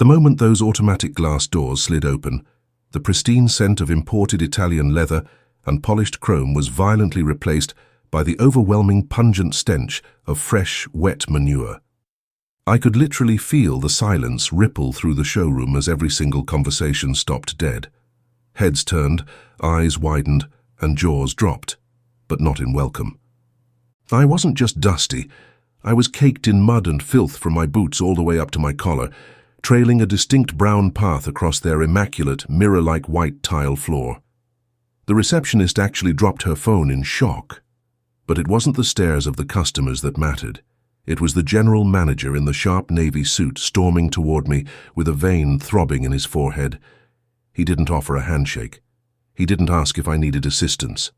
The moment those automatic glass doors slid open, the pristine scent of imported Italian leather and polished chrome was violently replaced by the overwhelming pungent stench of fresh, wet manure. I could literally feel the silence ripple through the showroom as every single conversation stopped dead. Heads turned, eyes widened, and jaws dropped, but not in welcome. I wasn't just dusty. I was caked in mud and filth from my boots all the way up to my collar, trailing a distinct brown path across their immaculate, mirror-like white tile floor. The receptionist actually dropped her phone in shock. But it wasn't the stares of the customers that mattered. It was the general manager in the sharp navy suit storming toward me with a vein throbbing in his forehead. He didn't offer a handshake. He didn't ask if I needed assistance.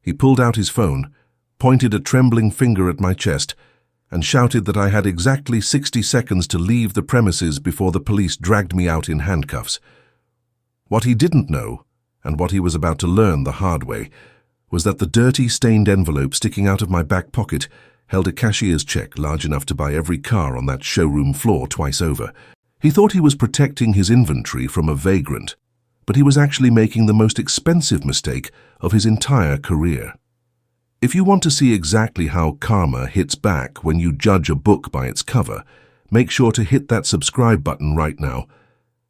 He pulled out his phone, pointed a trembling finger at my chest, and shouted that I had exactly 60 seconds to leave the premises before the police dragged me out in handcuffs. What he didn't know, and what he was about to learn the hard way, was that the dirty, stained envelope sticking out of my back pocket held a cashier's check large enough to buy every car on that showroom floor twice over. He thought he was protecting his inventory from a vagrant, but he was actually making the most expensive mistake of his entire career. If you want to see exactly how karma hits back when you judge a book by its cover, make sure to hit that subscribe button right now.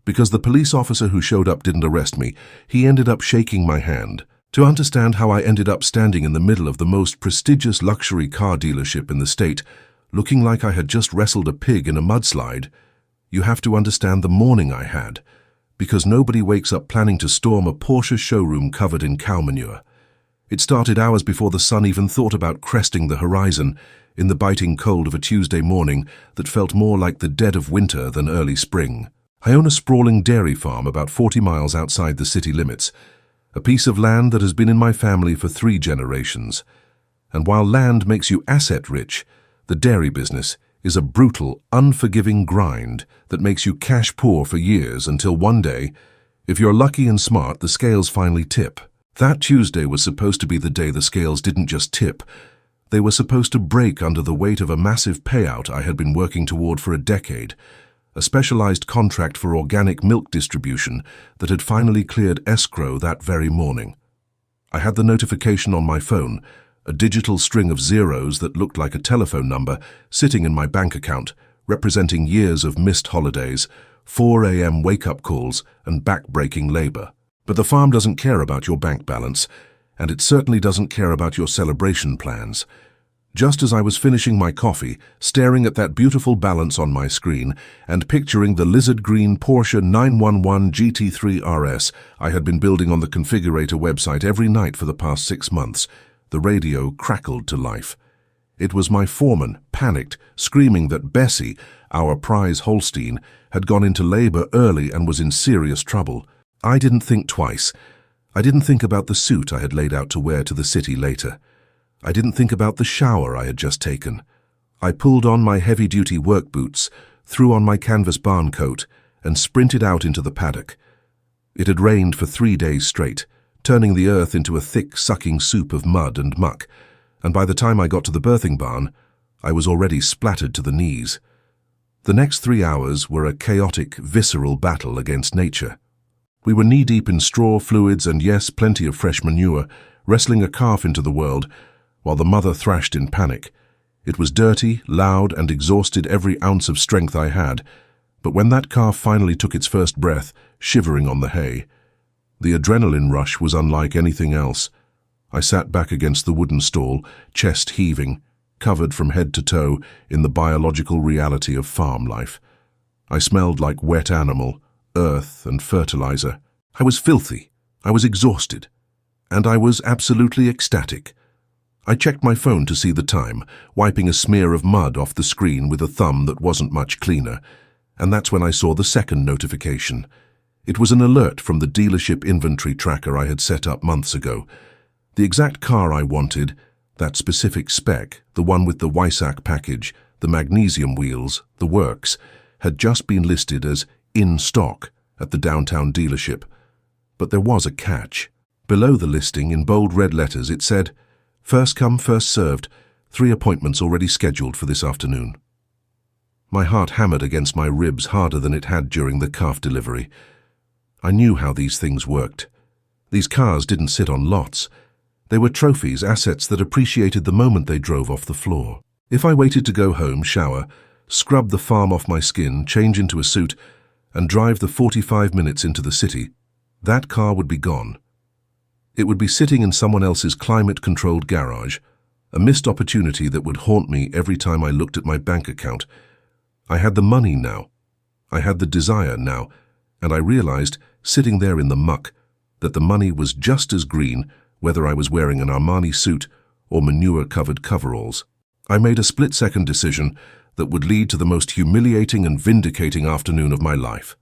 Because the police officer who showed up didn't arrest me, he ended up shaking my hand. To understand how I ended up standing in the middle of the most prestigious luxury car dealership in the state, looking like I had just wrestled a pig in a mudslide, you have to understand the morning I had, because nobody wakes up planning to storm a Porsche showroom covered in cow manure. It started hours before the sun even thought about cresting the horizon, in the biting cold of a Tuesday morning that felt more like the dead of winter than early spring. I own a sprawling dairy farm about 40 miles outside the city limits, a piece of land that has been in my family for 3 generations. And while land makes you asset-rich, the dairy business is a brutal, unforgiving grind that makes you cash poor for years until one day, if you're lucky and smart, the scales finally tip. That Tuesday was supposed to be the day the scales didn't just tip. They were supposed to break under the weight of a massive payout I had been working toward for a decade, a specialized contract for organic milk distribution that had finally cleared escrow that very morning. I had the notification on my phone, a digital string of zeros that looked like a telephone number sitting in my bank account, representing years of missed holidays, 4 a.m. wake-up calls, and back-breaking labor. But the farm doesn't care about your bank balance, and it certainly doesn't care about your celebration plans. Just as I was finishing my coffee, staring at that beautiful balance on my screen, and picturing the lizard green Porsche 911 GT3 RS I had been building on the configurator website every night for the past 6 months, the radio crackled to life. It was my foreman, panicked, screaming that Bessie, our prize Holstein, had gone into labor early and was in serious trouble. I didn't think twice. I didn't think about the suit I had laid out to wear to the city later. I didn't think about the shower I had just taken. I pulled on my heavy-duty work boots, threw on my canvas barn coat, and sprinted out into the paddock. It had rained for 3 days straight, turning the earth into a thick, sucking soup of mud and muck, and by the time I got to the birthing barn, I was already splattered to the knees. The next 3 hours were a chaotic, visceral battle against nature. We were knee-deep in straw, fluids, and yes, plenty of fresh manure, wrestling a calf into the world, while the mother thrashed in panic. It was dirty, loud, and exhausted every ounce of strength I had, but when that calf finally took its first breath, shivering on the hay, the adrenaline rush was unlike anything else. I sat back against the wooden stall, chest heaving, covered from head to toe in the biological reality of farm life. I smelled like wet animal, earth, and fertilizer. I was filthy, I was exhausted, and I was absolutely ecstatic. I checked my phone to see the time, wiping a smear of mud off the screen with a thumb that wasn't much cleaner, and that's when I saw the second notification. It was an alert from the dealership inventory tracker I had set up months ago. The exact car I wanted, that specific spec, the one with the Weissach package, the magnesium wheels, the works, had just been listed as in stock at the downtown dealership. But there was a catch. Below the listing, in bold red letters, it said, "First come, first served. 3 appointments already scheduled for this afternoon." My heart hammered against my ribs harder than it had during the calf delivery. I knew how these things worked. These cars didn't sit on lots. They were trophies, assets that appreciated the moment they drove off the floor. If I waited to go home, shower, scrub the farm off my skin, change into a suit, and drive the 45 minutes into the city, that car would be gone. It would be sitting in someone else's climate-controlled garage, a missed opportunity that would haunt me every time I looked at my bank account. I had the money now. I had the desire now, and I realized, sitting there in the muck, that the money was just as green whether I was wearing an Armani suit or manure-covered coveralls. I made a split-second decision that would lead to the most humiliating and vindicating afternoon of my life.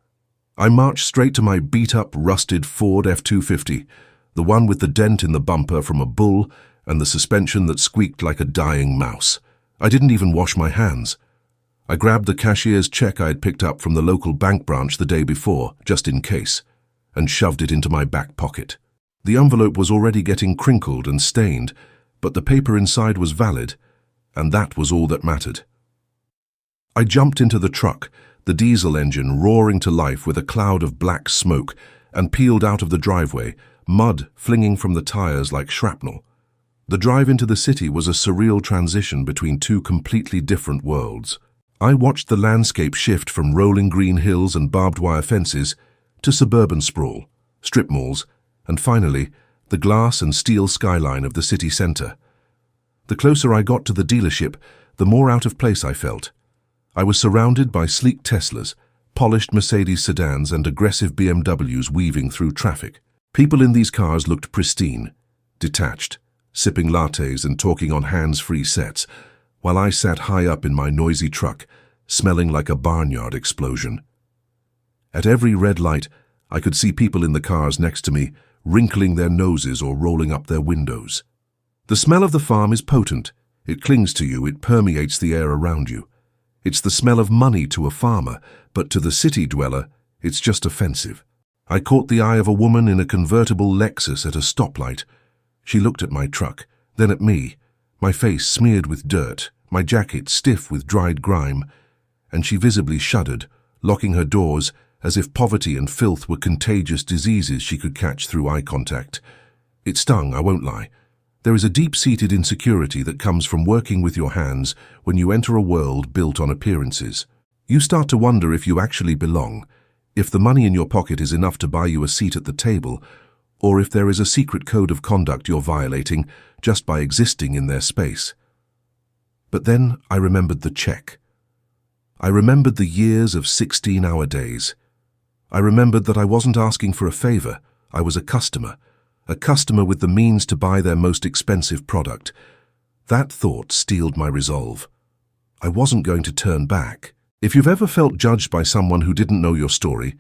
I marched straight to my beat-up, rusted Ford F-250, the one with the dent in the bumper from a bull and the suspension that squeaked like a dying mouse. I didn't even wash my hands. I grabbed the cashier's check I had picked up from the local bank branch the day before, just in case, and shoved it into my back pocket. The envelope was already getting crinkled and stained, but the paper inside was valid, and that was all that mattered. I jumped into the truck, the diesel engine roaring to life with a cloud of black smoke, and peeled out of the driveway, mud flinging from the tires like shrapnel. The drive into the city was a surreal transition between two completely different worlds. I watched the landscape shift from rolling green hills and barbed wire fences to suburban sprawl, strip malls, and finally, the glass and steel skyline of the city center. The closer I got to the dealership, the more out of place I felt. I was surrounded by sleek Teslas, polished Mercedes sedans, and aggressive BMWs weaving through traffic. People in these cars looked pristine, detached, sipping lattes and talking on hands-free sets, while I sat high up in my noisy truck, smelling like a barnyard explosion. At every red light, I could see people in the cars next to me wrinkling their noses or rolling up their windows. The smell of the farm is potent. It clings to you, it permeates the air around you. It's the smell of money to a farmer, but to the city dweller, it's just offensive. I caught the eye of a woman in a convertible Lexus at a stoplight. She looked at my truck, then at me, my face smeared with dirt, my jacket stiff with dried grime, and she visibly shuddered, locking her doors as if poverty and filth were contagious diseases she could catch through eye contact. It stung, I won't lie. There is a deep-seated insecurity that comes from working with your hands when you enter a world built on appearances. You start to wonder if you actually belong, if the money in your pocket is enough to buy you a seat at the table, or if there is a secret code of conduct you're violating just by existing in their space. But then I remembered the check. I remembered the years of 16-hour days. I remembered that I wasn't asking for a favor, I was a customer with the means to buy their most expensive product. That thought steeled my resolve. I wasn't going to turn back. If you've ever felt judged by someone who didn't know your story,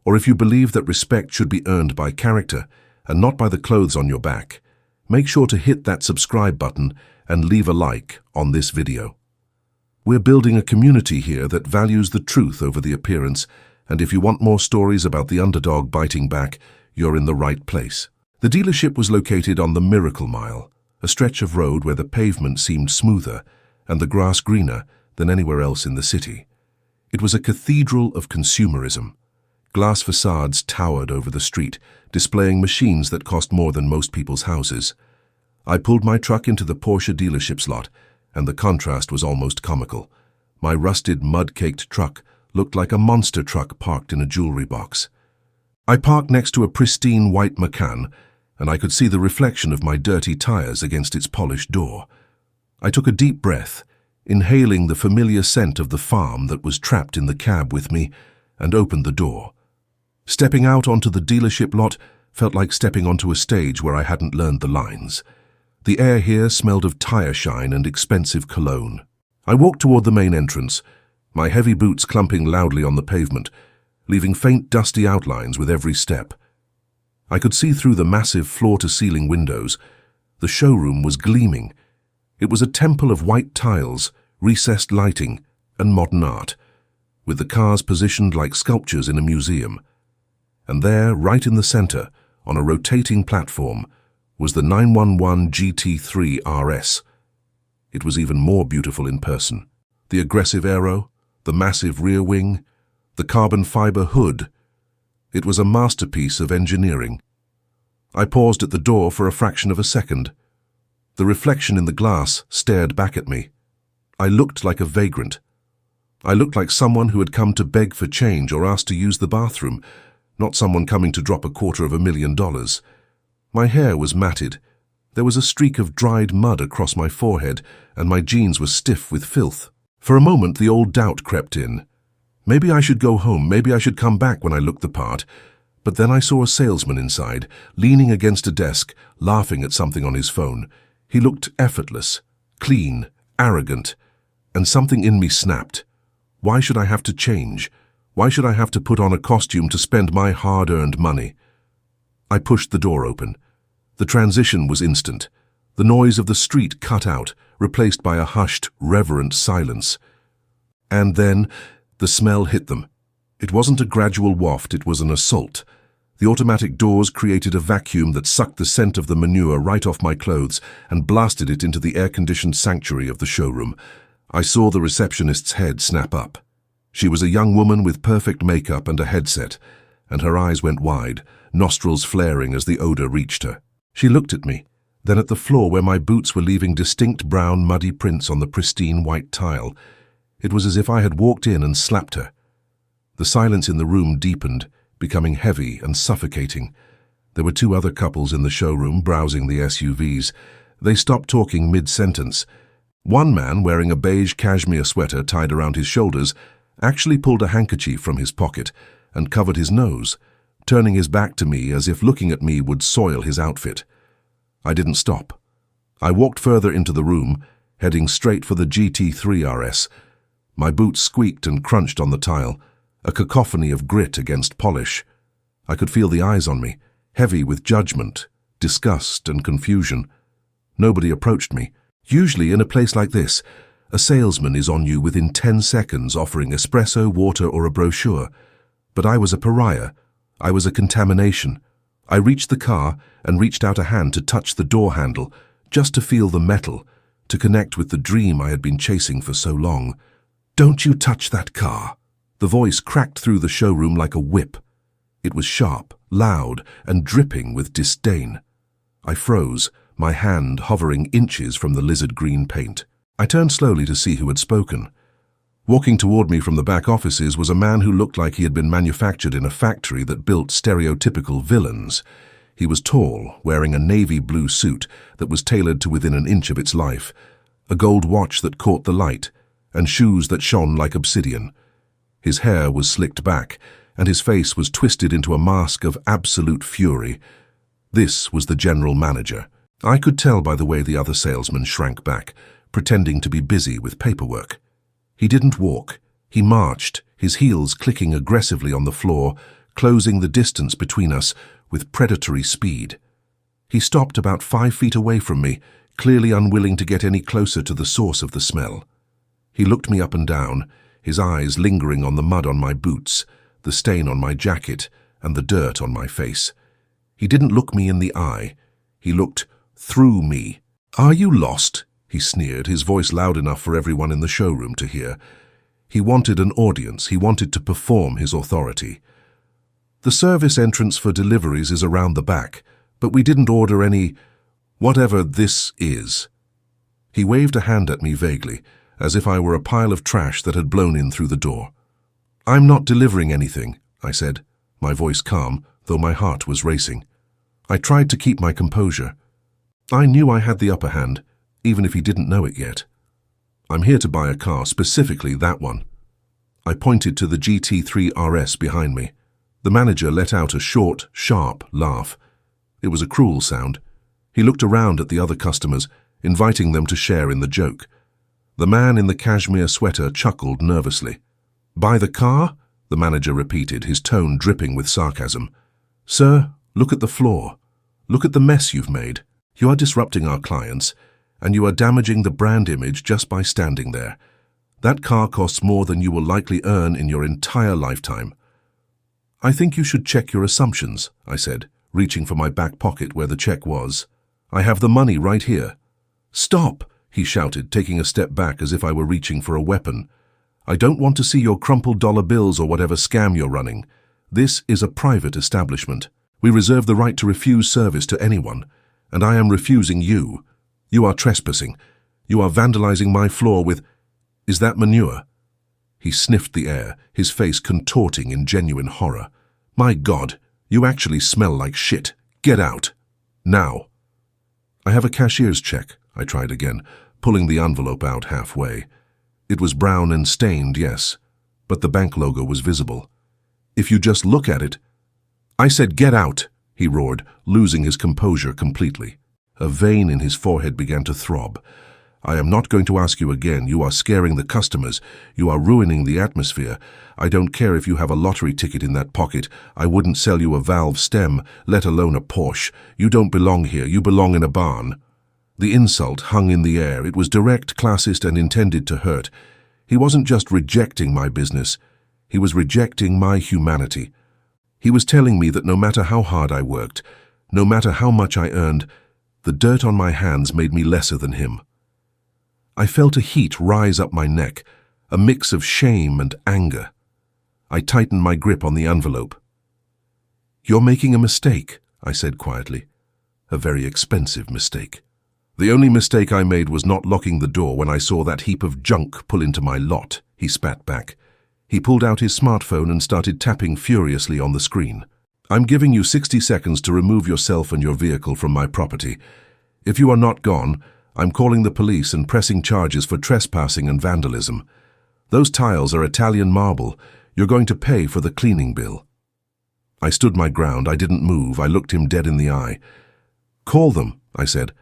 or if you believe that respect should be earned by character and not by the clothes on your back, make sure to hit that subscribe button and leave a like on this video. We're building a community here that values the truth over the appearance, and if you want more stories about the underdog biting back, you're in the right place. The dealership was located on the Miracle Mile, a stretch of road where the pavement seemed smoother and the grass greener than anywhere else in the city. It was a cathedral of consumerism. Glass facades towered over the street, displaying machines that cost more than most people's houses. I pulled my truck into the Porsche dealership's lot, and the contrast was almost comical. My rusted, mud-caked truck looked like a monster truck parked in a jewelry box. I parked next to a pristine white Macan, and I could see the reflection of my dirty tires against its polished door. I took a deep breath, inhaling the familiar scent of the farm that was trapped in the cab with me, and opened the door. Stepping out onto the dealership lot felt like stepping onto a stage where I hadn't learned the lines. The air here smelled of tire shine and expensive cologne. I walked toward the main entrance, my heavy boots clumping loudly on the pavement, leaving faint dusty outlines with every step. I could see through the massive floor-to-ceiling windows. The showroom was gleaming. It was a temple of white tiles, recessed lighting, and modern art, with the cars positioned like sculptures in a museum. And there, right in the center, on a rotating platform, was the 911 GT3 RS. It was even more beautiful in person. The aggressive aero, the massive rear wing, the carbon fiber hood. It was a masterpiece of engineering. I paused at the door for a fraction of a second. The reflection in the glass stared back at me. I looked like a vagrant. I looked like someone who had come to beg for change or asked to use the bathroom, not someone coming to drop $250,000. My hair was matted. There was a streak of dried mud across my forehead, and my jeans were stiff with filth. For a moment, the old doubt crept in. Maybe I should go home, maybe I should come back when I looked the part. But then I saw a salesman inside, leaning against a desk, laughing at something on his phone. He looked effortless, clean, arrogant, and something in me snapped. Why should I have to change? Why should I have to put on a costume to spend my hard-earned money? I pushed the door open. The transition was instant. The noise of the street cut out, replaced by a hushed, reverent silence. And then the smell hit them. It wasn't a gradual waft, it was an assault. The automatic doors created a vacuum that sucked the scent of the manure right off my clothes and blasted it into the air-conditioned sanctuary of the showroom. I saw the receptionist's head snap up. She was a young woman with perfect makeup and a headset, and her eyes went wide, nostrils flaring as the odor reached her. She looked at me, then at the floor where my boots were leaving distinct brown, muddy prints on the pristine white tile. It was as if I had walked in and slapped her. The silence in the room deepened, becoming heavy and suffocating. There were two other couples in the showroom browsing the SUVs. They stopped talking mid-sentence. One man, wearing a beige cashmere sweater tied around his shoulders, actually pulled a handkerchief from his pocket and covered his nose, turning his back to me as if looking at me would soil his outfit. I didn't stop. I walked further into the room, heading straight for the GT3 RS. My boots squeaked and crunched on the tile, a cacophony of grit against polish. I could feel the eyes on me, heavy with judgment, disgust, and confusion. Nobody approached me. Usually in a place like this, a salesman is on you within 10 seconds offering espresso, water, or a brochure. But I was a pariah. I was a contamination. I reached the car and reached out a hand to touch the door handle, just to feel the metal, to connect with the dream I had been chasing for so long. "Don't you touch that car!" The voice cracked through the showroom like a whip. It was sharp, loud, and dripping with disdain. I froze, my hand hovering inches from the lizard-green paint. I turned slowly to see who had spoken. Walking toward me from the back offices was a man who looked like he had been manufactured in a factory that built stereotypical villains. He was tall, wearing a navy blue suit that was tailored to within an inch of its life, a gold watch that caught the light, and shoes that shone like obsidian. His hair was slicked back, and his face was twisted into a mask of absolute fury. This was the general manager. I could tell by the way the other salesman shrank back, pretending to be busy with paperwork. He didn't walk. He marched, his heels clicking aggressively on the floor, closing the distance between us with predatory speed. He stopped about 5 feet away from me, clearly unwilling to get any closer to the source of the smell. He looked me up and down, his eyes lingering on the mud on my boots, the stain on my jacket, and the dirt on my face. He didn't look me in the eye. He looked through me. "Are you lost?" he sneered, his voice loud enough for everyone in the showroom to hear. He wanted an audience. He wanted to perform his authority. "The service entrance for deliveries is around the back, but we didn't order any whatever this is." He waved a hand at me vaguely, as if I were a pile of trash that had blown in through the door. "I'm not delivering anything," I said, my voice calm, though my heart was racing. I tried to keep my composure. I knew I had the upper hand, even if he didn't know it yet. "I'm here to buy a car, specifically that one." I pointed to the GT3 RS behind me. The manager let out a short, sharp laugh. It was a cruel sound. He looked around at the other customers, inviting them to share in the joke. The man in the cashmere sweater chuckled nervously. "Buy the car?" the manager repeated, his tone dripping with sarcasm. "Sir, look at the floor. Look at the mess you've made. You are disrupting our clients, and you are damaging the brand image just by standing there. That car costs more than you will likely earn in your entire lifetime." "I think you should check your assumptions," I said, reaching for my back pocket where the check was. "I have the money right here." "Stop!" he shouted, taking a step back as if I were reaching for a weapon. I don't want to see your crumpled dollar bills or whatever scam you're running. This is a private establishment. We reserve the right to refuse service to anyone, and I am refusing you. You are trespassing. You are vandalizing my floor with... Is that Manure? He sniffed the air, his face contorting in genuine horror. My God, you actually smell like shit. Get out. Now. I have a cashier's check, I tried again, pulling the envelope out halfway. It was brown and stained, yes, but the bank logo was visible. If you just look at it... I said, get out, he roared, losing his composure completely. A vein in his forehead began to throb. I am not going to ask you again. You are scaring the customers. You are ruining the atmosphere. I don't care if you have a lottery ticket in that pocket. I wouldn't sell you a valve stem, let alone a Porsche. You don't belong here. You belong in a barn. The insult hung in the air. It was direct, classist, and intended to hurt. He wasn't just rejecting my business. He was rejecting my humanity. He was telling me that no matter how hard I worked, no matter how much I earned, the dirt on my hands made me lesser than him. I felt a heat rise up my neck, a mix of shame and anger. I tightened my grip on the envelope. You're making a mistake, I said quietly. A very expensive mistake. The only mistake I made was not locking the door when I saw that heap of junk pull into my lot, he spat back. He pulled out his smartphone and started tapping furiously on the screen. I'm giving you 60 seconds to remove yourself and your vehicle from my property. If you are not gone, I'm calling the police and pressing charges for trespassing and vandalism. Those tiles are Italian marble. You're going to pay for the cleaning bill. I stood my ground. I didn't move. I looked him dead in the eye. Call them, I said.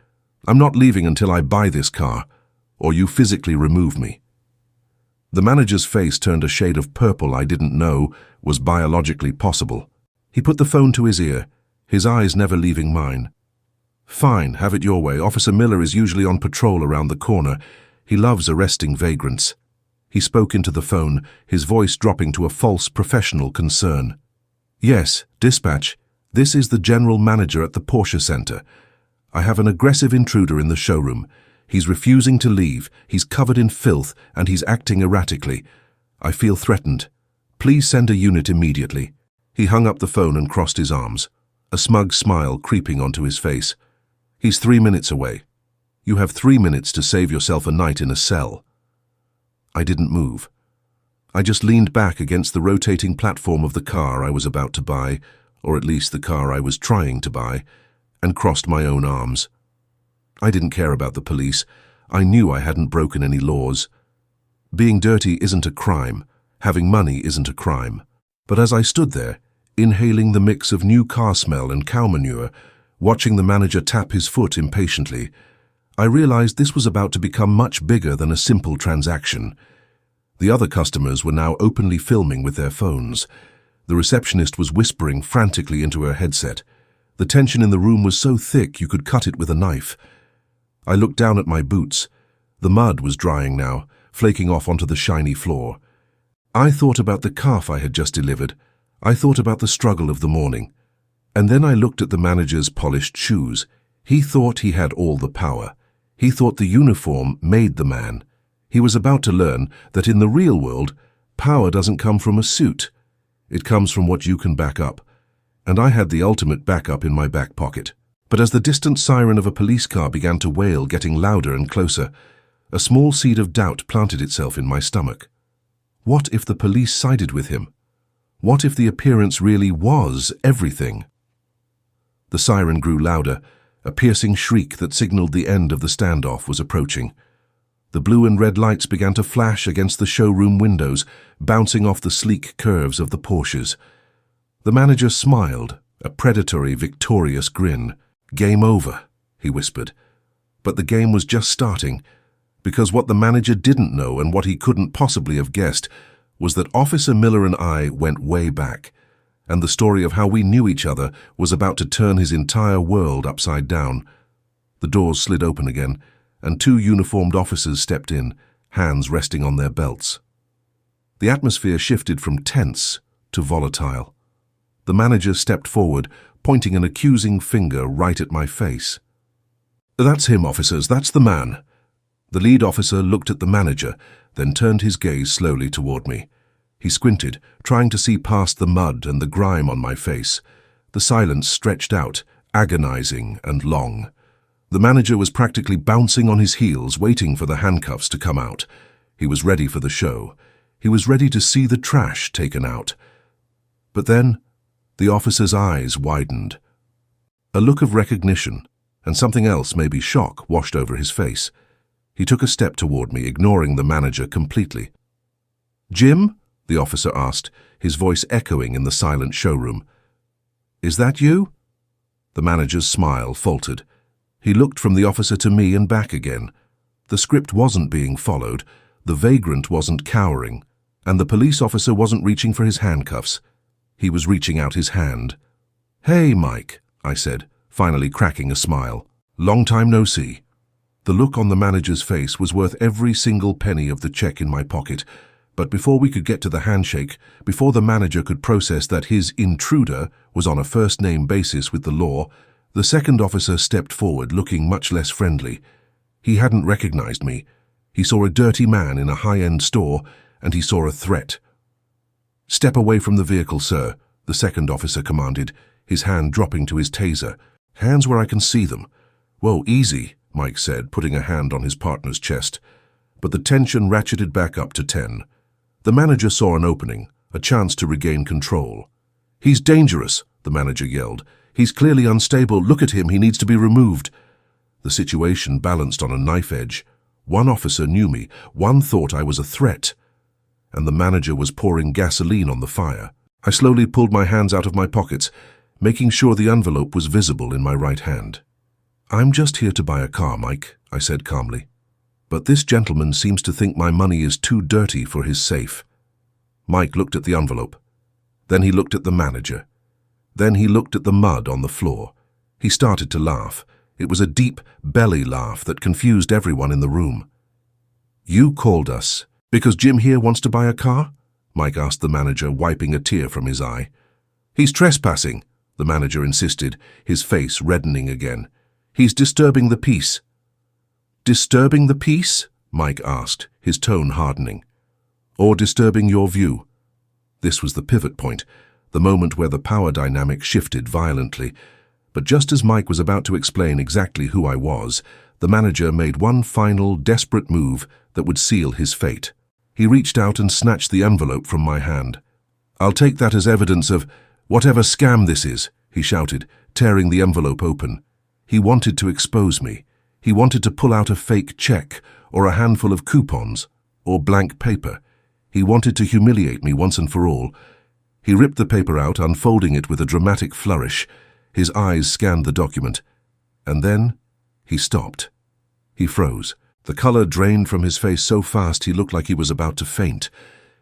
I'm not leaving until I buy this car, or you physically remove me. The manager's face turned a shade of purple I didn't know was biologically possible. He put the phone to his ear, his eyes never leaving mine. Fine, have it your way. Officer Miller is usually on patrol around the corner. He loves arresting vagrants. He spoke into the phone, his voice dropping to a false professional concern. Yes, dispatch. This is the general manager at the Porsche Center. I have an aggressive intruder in the showroom. He's refusing to leave. He's covered in filth and he's acting erratically. I feel threatened. Please send a unit immediately. He hung up the phone and crossed his arms, a smug smile creeping onto his face. He's 3 minutes away. You have 3 minutes to save yourself a night in a cell. I didn't move. I just leaned back against the rotating platform of the car I was about to buy, or at least the car I was trying to buy, and crossed my own arms. I didn't care about the police. I knew I hadn't broken any laws. Being dirty isn't a crime. Having money isn't a crime. But as I stood there, inhaling the mix of new car smell and cow manure, watching the manager tap his foot impatiently, I realized this was about to become much bigger than a simple transaction. The other customers were now openly filming with their phones. The receptionist was whispering frantically into her headset. The tension in the room was so thick you could cut it with a knife. I looked down at my boots. The mud was drying now, flaking off onto the shiny floor. I thought about the calf I had just delivered. I thought about the struggle of the morning. And then I looked at the manager's polished shoes. He thought he had all the power. He thought the uniform made the man. He was about to learn that in the real world, power doesn't come from a suit. It comes from what you can back up. And I had the ultimate backup in my back pocket. But as the distant siren of a police car began to wail, getting louder and closer, a small seed of doubt planted itself in my stomach. What if the police sided with him? What if the appearance really was everything? The siren grew louder. A piercing shriek that signaled the end of the standoff was approaching. The blue and red lights began to flash against the showroom windows, bouncing off the sleek curves of the Porsches. The manager smiled, a predatory, victorious grin. Game over, he whispered. But the game was just starting, because what the manager didn't know and what he couldn't possibly have guessed was that Officer Miller and I went way back, and the story of how we knew each other was about to turn his entire world upside down. The doors slid open again, and 2 uniformed officers stepped in, hands resting on their belts. The atmosphere shifted from tense to volatile. The manager stepped forward, pointing an accusing finger right at my face. "That's him, officers, that's the man." The lead officer looked at the manager, then turned his gaze slowly toward me. He squinted, trying to see past the mud and the grime on my face. The silence stretched out, agonizing and long. The manager was practically bouncing on his heels, waiting for the handcuffs to come out. He was ready for the show. He was ready to see the trash taken out. But then, the officer's eyes widened. A look of recognition, and something else, maybe shock, washed over his face. He took a step toward me, ignoring the manager completely. "Jim?" the officer asked, his voice echoing in the silent showroom. "Is that you?" The manager's smile faltered. He looked from the officer to me and back again. The script wasn't being followed, the vagrant wasn't cowering, and the police officer wasn't reaching for his handcuffs. He was reaching out his hand. "Hey, Mike," I said, finally cracking a smile. "Long time no see." The look on the manager's face was worth every single penny of the check in my pocket, but before we could get to the handshake, before the manager could process that his intruder was on a first-name basis with the law, the second officer stepped forward, looking much less friendly. He hadn't recognized me. He saw a dirty man in a high-end store, and he saw a threat. "Step away from the vehicle, sir," the second officer commanded, his hand dropping to his taser. "Hands where I can see them." "Whoa, easy," Mike said, putting a hand on his partner's chest. But the tension ratcheted back up to 10. The manager saw an opening, a chance to regain control. "He's dangerous," the manager yelled. "He's clearly unstable. Look at him. He needs to be removed." The situation balanced on a knife edge. One officer knew me. One thought I was a threat. And the manager was pouring gasoline on the fire. I slowly pulled my hands out of my pockets, making sure the envelope was visible in my right hand. "I'm just here to buy a car, Mike," I said calmly. "But this gentleman seems to think my money is too dirty for his safe." Mike looked at the envelope. Then he looked at the manager. Then he looked at the mud on the floor. He started to laugh. It was a deep belly laugh that confused everyone in the room. "You called us because Jim here wants to buy a car?" Mike asked the manager, wiping a tear from his eye. "He's trespassing," the manager insisted, his face reddening again. "He's disturbing the peace." "Disturbing the peace?" Mike asked, his tone hardening. "Or disturbing your view?" This was the pivot point, the moment where the power dynamic shifted violently. But just as Mike was about to explain exactly who I was, the manager made one final, desperate move that would seal his fate. He reached out and snatched the envelope from my hand. "I'll take that as evidence of whatever scam this is," he shouted, tearing the envelope open. He wanted to expose me. He wanted to pull out a fake check, or a handful of coupons, or blank paper. He wanted to humiliate me once and for all. He ripped the paper out, unfolding it with a dramatic flourish. His eyes scanned the document. And then he stopped. He froze. The color drained from his face so fast he looked like he was about to faint.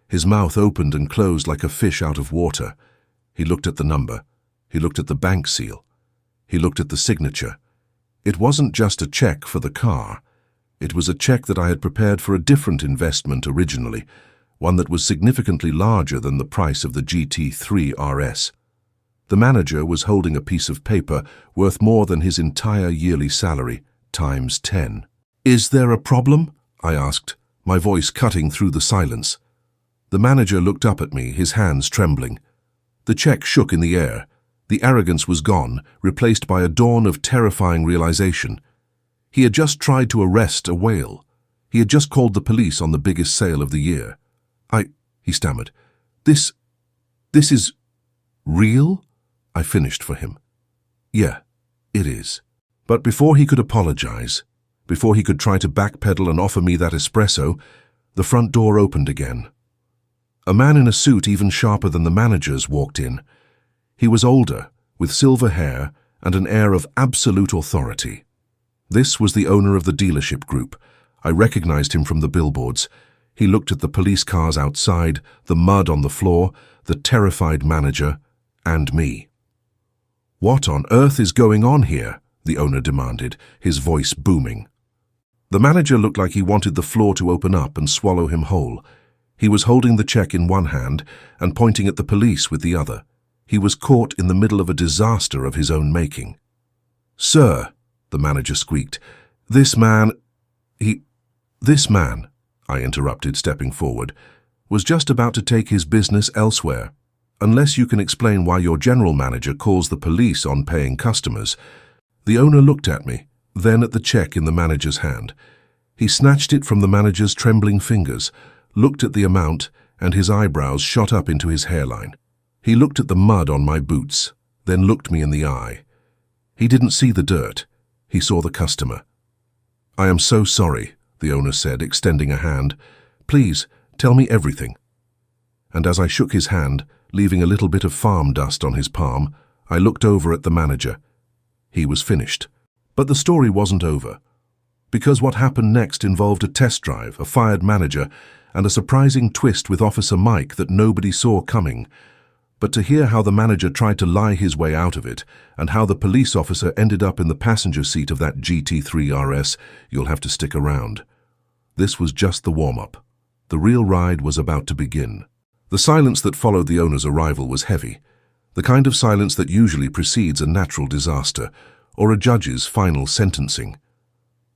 His mouth opened and closed like a fish out of water. He looked at the number. He looked at the bank seal. He looked at the signature. It wasn't just a check for the car. It was a check that I had prepared for a different investment originally, one that was significantly larger than the price of the GT3 RS. The manager was holding a piece of paper worth more than his entire yearly salary, times 10. "Is there a problem?" I asked, my voice cutting through the silence. The manager looked up at me, his hands trembling. The check shook in the air. The arrogance was gone, replaced by a dawn of terrifying realization. He had just tried to arrest a whale. He had just called the police on the biggest sale of the year. He stammered. This is real?" I finished for him. "Yeah, it is." But before he could apologize, before he could try to backpedal and offer me that espresso, the front door opened again. A man in a suit even sharper than the manager's walked in. He was older, with silver hair and an air of absolute authority. This was the owner of the dealership group. I recognized him from the billboards. He looked at the police cars outside, the mud on the floor, the terrified manager, and me. "What on earth is going on here?" the owner demanded, his voice booming. The manager looked like he wanted the floor to open up and swallow him whole. He was holding the check in one hand and pointing at the police with the other. He was caught in the middle of a disaster of his own making. "Sir," the manager squeaked, This man, I interrupted, stepping forward, was just about to take his business elsewhere. Unless you can explain why your general manager calls the police on paying customers. The owner looked at me, then at the check in the manager's hand. He snatched it from the manager's trembling fingers, looked at the amount, and his eyebrows shot up into his hairline. He looked at the mud on my boots, then looked me in the eye. He didn't see the dirt. He saw the customer. "I am so sorry," the owner said, extending a hand. "Please, tell me everything." And as I shook his hand, leaving a little bit of farm dust on his palm, I looked over at the manager. He was finished. But the story wasn't over. Because what happened next involved a test drive, a fired manager, and a surprising twist with Officer Mike that nobody saw coming. But to hear how the manager tried to lie his way out of it, and how the police officer ended up in the passenger seat of that GT3 RS, you'll have to stick around. This was just the warm-up. The real ride was about to begin. The silence that followed the owner's arrival was heavy, the kind of silence that usually precedes a natural disaster or a judge's final sentencing.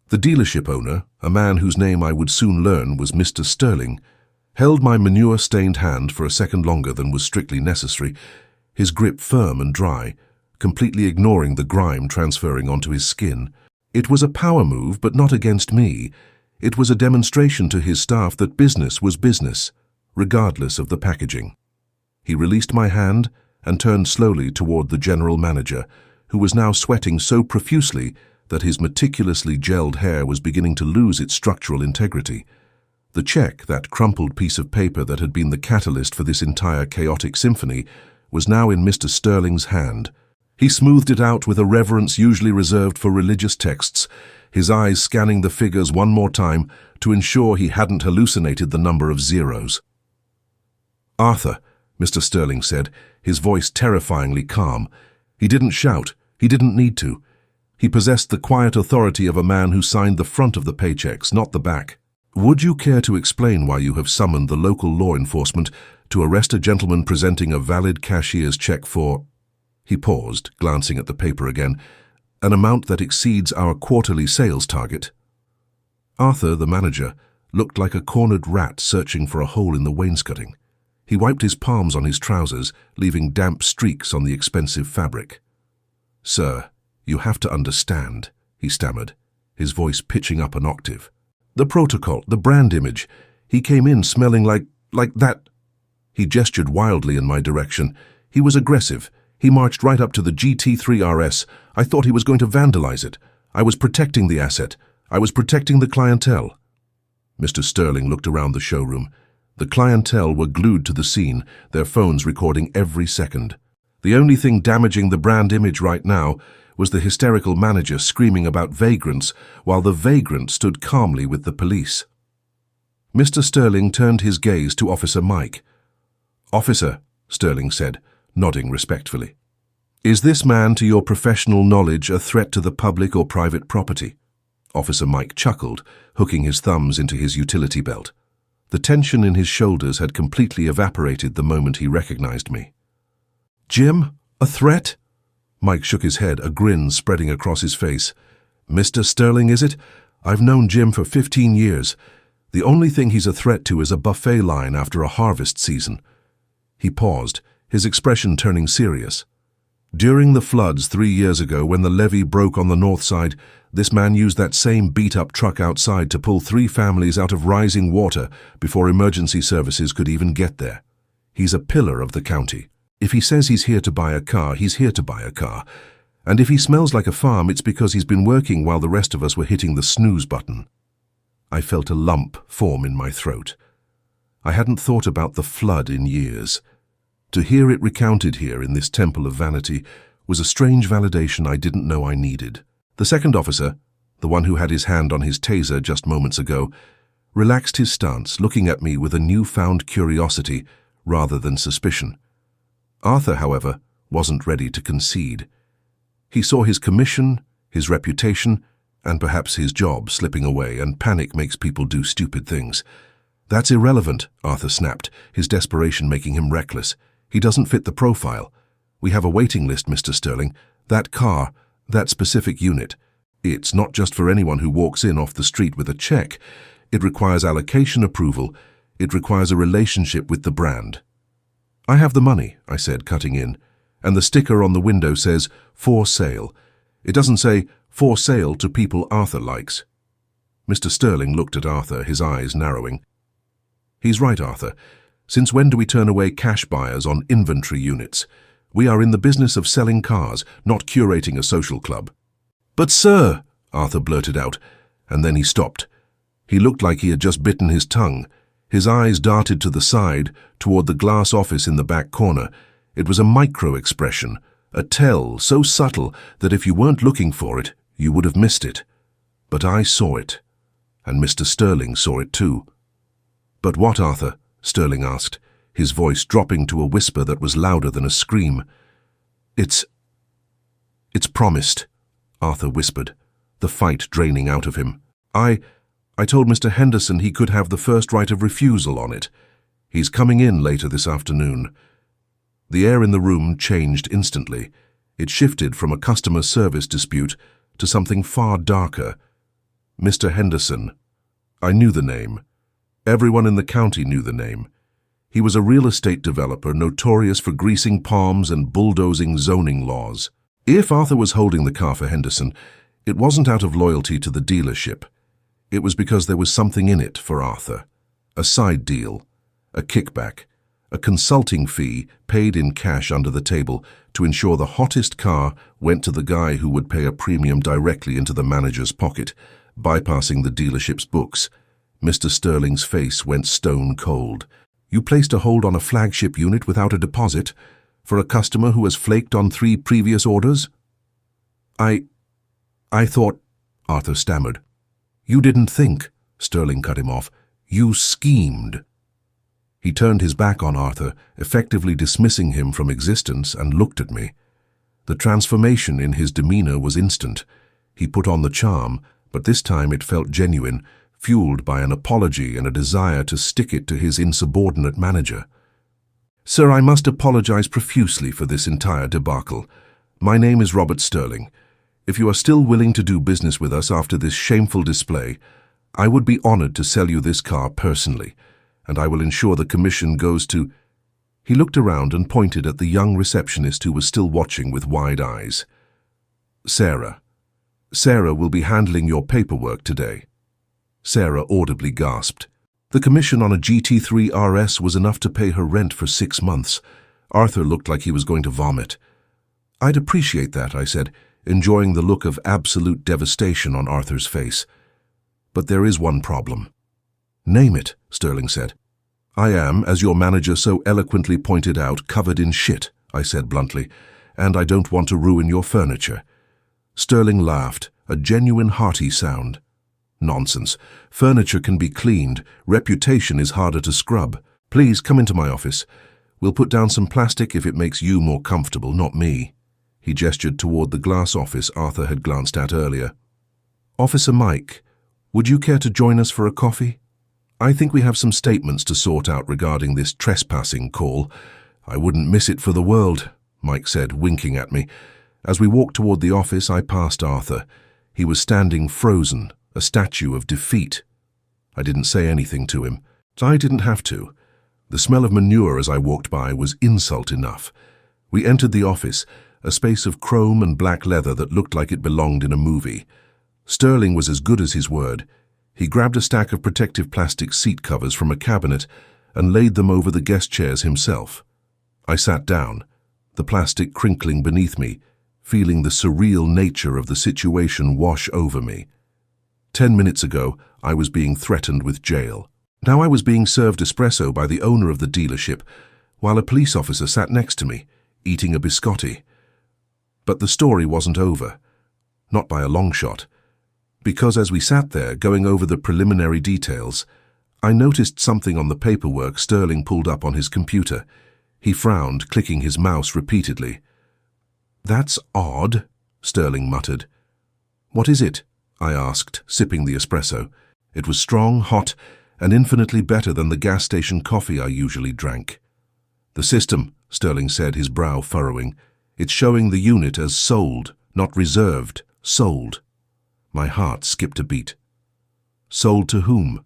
The dealership owner, a man whose name I would soon learn was Mr. Sterling, held my manure-stained hand for a second longer than was strictly necessary, his grip firm and dry, completely ignoring the grime transferring onto his skin. It was a power move, but not against me. It was a demonstration to his staff that business was business, regardless of the packaging. He released my hand and turned slowly toward the general manager, who was now sweating so profusely that his meticulously gelled hair was beginning to lose its structural integrity. The check, that crumpled piece of paper that had been the catalyst for this entire chaotic symphony, was now in Mr. Sterling's hand. He smoothed it out with a reverence usually reserved for religious texts, his eyes scanning the figures one more time to ensure he hadn't hallucinated the number of zeros. "Arthur," Mr. Sterling said, his voice terrifyingly calm. He didn't shout. He didn't need to. He possessed the quiet authority of a man who signed the front of the paychecks, not the back. "Would you care to explain why you have summoned the local law enforcement to arrest a gentleman presenting a valid cashier's check for—" He paused, glancing at the paper again. "An amount that exceeds our quarterly sales target." Arthur, the manager, looked like a cornered rat searching for a hole in the wainscoting. He wiped his palms on his trousers, leaving damp streaks on the expensive fabric. "Sir, you have to understand," he stammered, his voice pitching up an octave. "The protocol, the brand image. He came in smelling like that." He gestured wildly in my direction. He was aggressive. He marched right up to the GT3 RS. I thought he was going to vandalize it. I was protecting the asset. I was protecting the clientele. Mr. Sterling looked around the showroom. The clientele were glued to the scene, their phones recording every second. The only thing damaging the brand image right now was the hysterical manager screaming about vagrants while the vagrant stood calmly with the police. Mr. Sterling turned his gaze to Officer Mike. "Officer," Sterling said, nodding respectfully, "is this man, to your professional knowledge, a threat to the public or private property?" Officer Mike chuckled, hooking his thumbs into his utility belt. The tension in his shoulders had completely evaporated the moment he recognized me. "Jim, a threat?" Mike shook his head, a grin spreading across his face. "Mr. Sterling, is it? I've known Jim for 15 years. The only thing he's a threat to is a buffet line after a harvest season." He paused, his expression turning serious. "During the floods 3 years ago, when the levee broke on the north side, this man used that same beat-up truck outside to pull 3 families out of rising water before emergency services could even get there. He's a pillar of the county. If he says he's here to buy a car, he's here to buy a car. And if he smells like a farm, it's because he's been working while the rest of us were hitting the snooze button." I felt a lump form in my throat. I hadn't thought about the flood in years. To hear it recounted here in this temple of vanity was a strange validation I didn't know I needed. The second officer, the one who had his hand on his taser just moments ago, relaxed his stance, looking at me with a newfound curiosity rather than suspicion. Arthur, however, wasn't ready to concede. He saw his commission, his reputation, and perhaps his job slipping away, and panic makes people do stupid things. "That's irrelevant," Arthur snapped, his desperation making him reckless. "He doesn't fit the profile. We have a waiting list, Mr. Sterling. That car, that specific unit, it's not just for anyone who walks in off the street with a check. It requires allocation approval. It requires a relationship with the brand. I have the money, I said, cutting in, and the sticker on the window says, for sale. It doesn't say, for sale to people Arthur likes. Mr. Sterling looked at Arthur, his eyes narrowing. He's right, Arthur. Since when do we turn away cash buyers on inventory units? We are in the business of selling cars, not curating a social club. But sir, Arthur blurted out, and then he stopped. He looked like he had just bitten his tongue. His eyes darted to the side, toward the glass office in the back corner. It was a micro-expression, a tell so subtle that if you weren't looking for it, you would have missed it. But I saw it, and Mr. Sterling saw it too. But what, Arthur? Sterling asked, his voice dropping to a whisper that was louder than a scream. It's promised, Arthur whispered, the fight draining out of him. I told Mr. Henderson he could have the first right of refusal on it. He's coming in later this afternoon. The air in the room changed instantly. It shifted from a customer service dispute to something far darker. Mr. Henderson. I knew the name. Everyone in the county knew the name. He was a real estate developer notorious for greasing palms and bulldozing zoning laws. If Arthur was holding the car for Henderson, it wasn't out of loyalty to the dealership. It was because there was something in it for Arthur. A side deal, a kickback, a consulting fee paid in cash under the table to ensure the hottest car went to the guy who would pay a premium directly into the manager's pocket, bypassing the dealership's books. Mr. Sterling's face went stone cold. You placed a hold on a flagship unit without a deposit for a customer who has flaked on 3 previous orders? I thought, Arthur stammered. You didn't think, Sterling cut him off. You schemed. He turned his back on Arthur, effectively dismissing him from existence, and looked at me. The transformation in his demeanor was instant. He put on the charm, but this time it felt genuine, fueled by an apology and a desire to stick it to his insubordinate manager. Sir, I must apologize profusely for this entire debacle. My name is Robert Sterling. If you are still willing to do business with us after this shameful display, I would be honored to sell you this car personally, and I will ensure the commission goes to... He looked around and pointed at the young receptionist who was still watching with wide eyes. Sarah. Sarah will be handling your paperwork today. Sarah audibly gasped. The commission on a GT3 RS was enough to pay her rent for 6 months. Arthur looked like he was going to vomit. I'd appreciate that, I said, enjoying the look of absolute devastation on Arthur's face. But there is one problem. Name it, Sterling said. I am, as your manager so eloquently pointed out, covered in shit, I said bluntly, and I don't want to ruin your furniture. Sterling laughed, a genuine hearty sound. Nonsense. Furniture can be cleaned. Reputation is harder to scrub. Please come into my office. We'll put down some plastic if it makes you more comfortable, not me. He gestured toward the glass office Arthur had glanced at earlier. Officer Mike, would you care to join us for a coffee? I think we have some statements to sort out regarding this trespassing call. I wouldn't miss it for the world, Mike said, winking at me. As we walked toward the office, I passed Arthur. He was standing frozen, a statue of defeat. I didn't say anything to him. I didn't have to. The smell of manure as I walked by was insult enough. We entered the office, a space of chrome and black leather that looked like it belonged in a movie. Sterling was as good as his word. He grabbed a stack of protective plastic seat covers from a cabinet and laid them over the guest chairs himself. I sat down, the plastic crinkling beneath me, feeling the surreal nature of the situation wash over me. 10 minutes ago, I was being threatened with jail. Now I was being served espresso by the owner of the dealership, while a police officer sat next to me, eating a biscotti. But the story wasn't over. Not by a long shot. Because as we sat there, going over the preliminary details, I noticed something on the paperwork Sterling pulled up on his computer. He frowned, clicking his mouse repeatedly. That's odd, Sterling muttered. What is it? I asked, sipping the espresso. It was strong, hot, and infinitely better than the gas station coffee I usually drank. The system, Sterling said, his brow furrowing. It's showing the unit as sold, not reserved, sold. My heart skipped a beat. Sold to whom?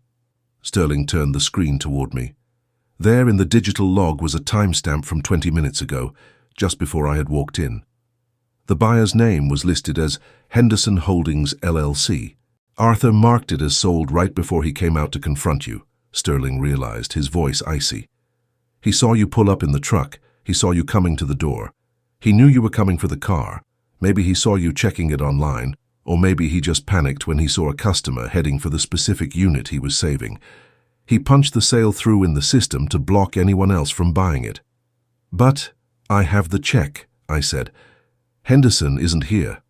Sterling turned the screen toward me. There in the digital log was a timestamp from 20 minutes ago, just before I had walked in. The buyer's name was listed as Henderson Holdings LLC. Arthur marked it as sold right before he came out to confront you, Sterling realized, his voice icy. He saw you pull up in the truck. He saw you coming to the door. He knew you were coming for the car. Maybe he saw you checking it online, or maybe he just panicked when he saw a customer heading for the specific unit he was saving. He punched the sale through in the system to block anyone else from buying it. But I have the check, I said. Henderson isn't here.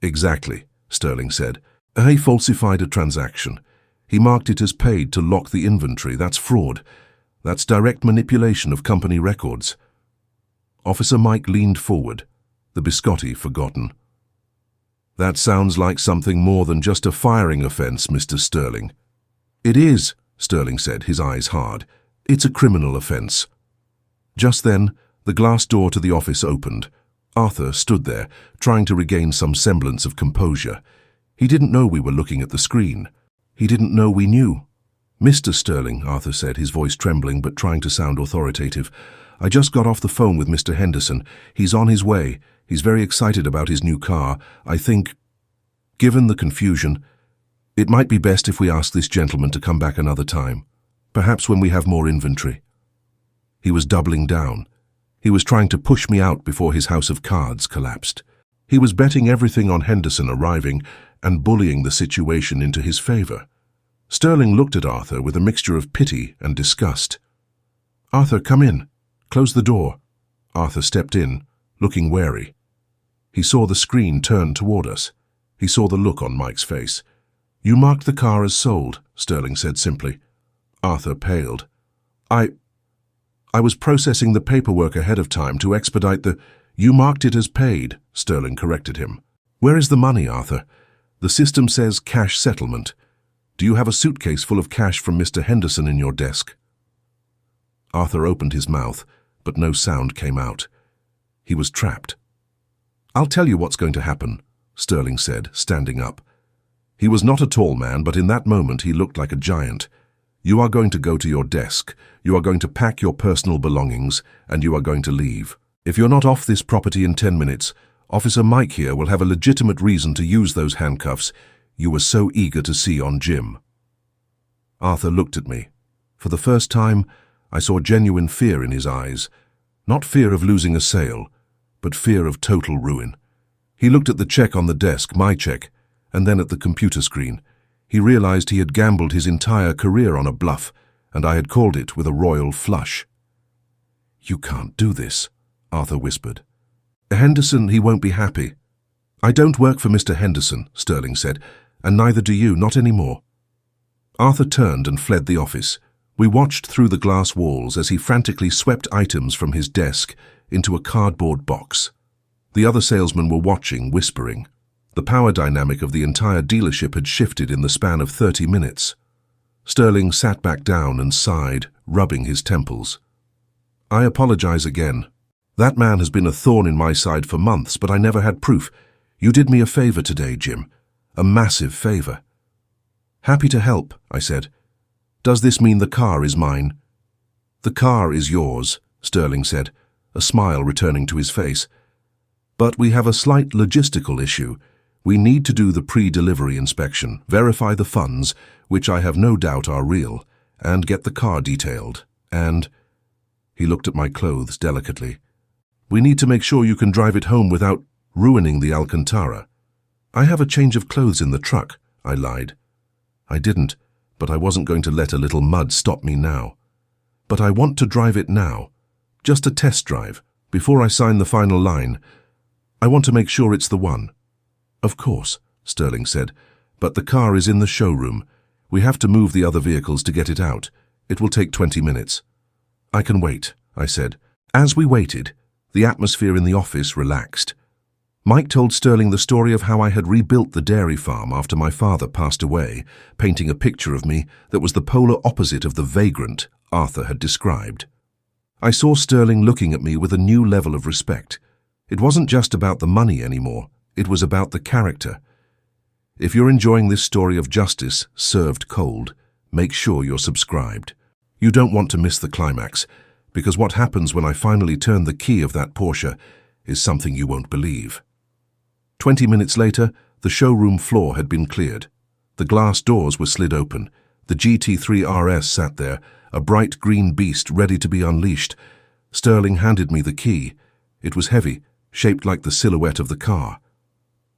Exactly, Sterling said. He falsified a transaction. He marked it as paid to lock the inventory. That's fraud. That's direct manipulation of company records. Officer Mike leaned forward, the biscotti forgotten. That sounds like something more than just a firing offense, Mr. Sterling. It is, Sterling said, his eyes hard. It's a criminal offense. Just then, the glass door to the office opened. Arthur stood there, trying to regain some semblance of composure. He didn't know we were looking at the screen. He didn't know we knew. Mr. Sterling, Arthur said, his voice trembling but trying to sound authoritative. I just got off the phone with Mr. Henderson. He's on his way. He's very excited about his new car. I think, given the confusion, it might be best if we ask this gentleman to come back another time, perhaps when we have more inventory. He was doubling down. He was trying to push me out before his house of cards collapsed. He was betting everything on Henderson arriving and bullying the situation into his favor. Sterling looked at Arthur with a mixture of pity and disgust. Arthur, come in. Close the door. Arthur stepped in, looking wary. He saw the screen turn toward us. He saw the look on Mike's face. You marked the car as sold, Sterling said simply. Arthur paled. I was processing the paperwork ahead of time to expedite the... You marked it as paid, Sterling corrected him. Where is the money, Arthur? The system says cash settlement. Do you have a suitcase full of cash from Mr. Henderson in your desk? Arthur opened his mouth, but no sound came out. He was trapped. I'll tell you what's going to happen, Sterling said, standing up. He was not a tall man, but in that moment he looked like a giant. You are going to go to your desk, you are going to pack your personal belongings, and you are going to leave. If you're not off this property in 10 minutes, Officer Mike here will have a legitimate reason to use those handcuffs you were so eager to see on Jim. Arthur looked at me. For the first time, I saw genuine fear in his eyes. Not fear of losing a sale, but fear of total ruin. He looked at the check on the desk, my check, and then at the computer screen. He realized he had gambled his entire career on a bluff, and I had called it with a royal flush. You can't do this, Arthur whispered. Henderson, he won't be happy. I don't work for Mr. Henderson, Sterling said, and neither do you, not anymore. Arthur turned and fled the office. We watched through the glass walls as he frantically swept items from his desk into a cardboard box. The other salesmen were watching, whispering. The power dynamic of the entire dealership had shifted in the span of 30 minutes. Sterling sat back down and sighed, rubbing his temples. I apologize again. That man has been a thorn in my side for months, but I never had proof. You did me a favor today, Jim. A massive favor. Happy to help, I said. Does this mean the car is mine? The car is yours, Sterling said, a smile returning to his face. But we have a slight logistical issue. We need to do the pre-delivery inspection, verify the funds, which I have no doubt are real, and get the car detailed. And... He looked at my clothes delicately. We need to make sure you can drive it home without ruining the Alcantara. I have a change of clothes in the truck, I lied. I didn't, but I wasn't going to let a little mud stop me now. But I want to drive it now. Just a test drive, before I sign the final line. I want to make sure it's the one. Of course, Sterling said, but the car is in the showroom. We have to move the other vehicles to get it out. It will take 20 minutes. I can wait, I said. As we waited, the atmosphere in the office relaxed. Mike told Sterling the story of how I had rebuilt the dairy farm after my father passed away, painting a picture of me that was the polar opposite of the vagrant Arthur had described. I saw Sterling looking at me with a new level of respect. It wasn't just about the money anymore, it was about the character. If you're enjoying this story of justice served cold, make sure you're subscribed. You don't want to miss the climax, because what happens when I finally turn the key of that Porsche is something you won't believe. 20 minutes later, the showroom floor had been cleared. The glass doors were slid open. The GT3 RS sat there, a bright green beast ready to be unleashed. Sterling handed me the key. It was heavy, shaped like the silhouette of the car.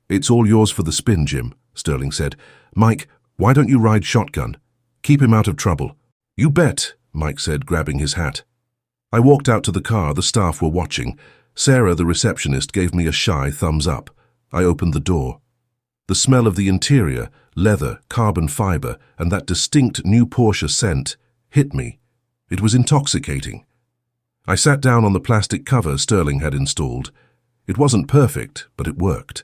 "It's all yours for the spin, Jim," Sterling said. "Mike, why don't you ride shotgun? Keep him out of trouble." "You bet," Mike said, grabbing his hat. I walked out to the car. The staff were watching. Sarah, the receptionist, gave me a shy thumbs up. I opened the door. The smell of the interior, leather, carbon fiber, and that distinct new Porsche scent hit me. It was intoxicating. I sat down on the plastic cover Sterling had installed. It wasn't perfect, but it worked.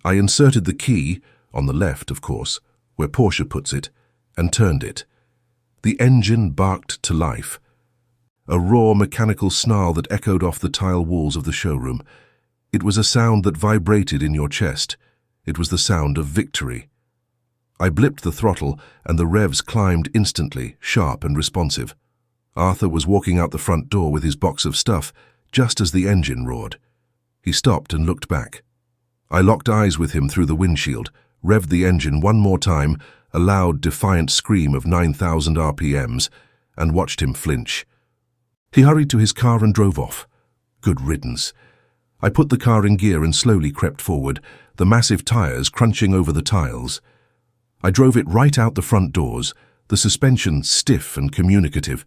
I inserted the key, on the left, of course, where Porsche puts it, and turned it. The engine barked to life. A raw mechanical snarl that echoed off the tile walls of the showroom. It was a sound that vibrated in your chest. It was the sound of victory. I blipped the throttle, and the revs climbed instantly, sharp and responsive. Arthur was walking out the front door with his box of stuff, just as the engine roared. He stopped and looked back. I locked eyes with him through the windshield, revved the engine one more time, a loud, defiant scream of 9,000 RPMs, and watched him flinch. He hurried to his car and drove off. Good riddance. I put the car in gear and slowly crept forward, the massive tires crunching over the tiles. I drove it right out the front doors, the suspension stiff and communicative.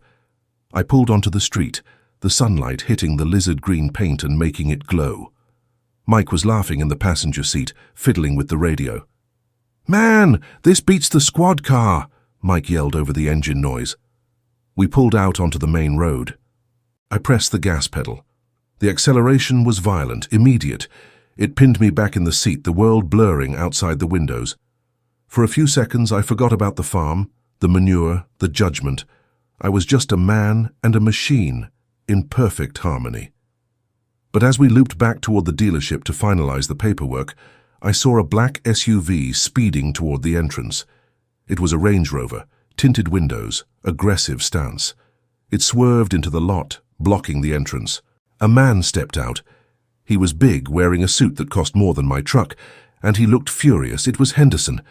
I pulled onto the street, the sunlight hitting the lizard-green paint and making it glow. Mike was laughing in the passenger seat, fiddling with the radio. "Man, this beats the squad car!" Mike yelled over the engine noise. We pulled out onto the main road. I pressed the gas pedal. The acceleration was violent, immediate. It pinned me back in the seat, the world blurring outside the windows. For a few seconds I forgot about the farm, the manure, the judgment. I was just a man and a machine, in perfect harmony. But as we looped back toward the dealership to finalize the paperwork, I saw a black SUV speeding toward the entrance. It was a Range Rover, tinted windows, aggressive stance. It swerved into the lot, blocking the entrance. A man stepped out. He was big, wearing a suit that cost more than my truck, and he looked furious. It was Henderson.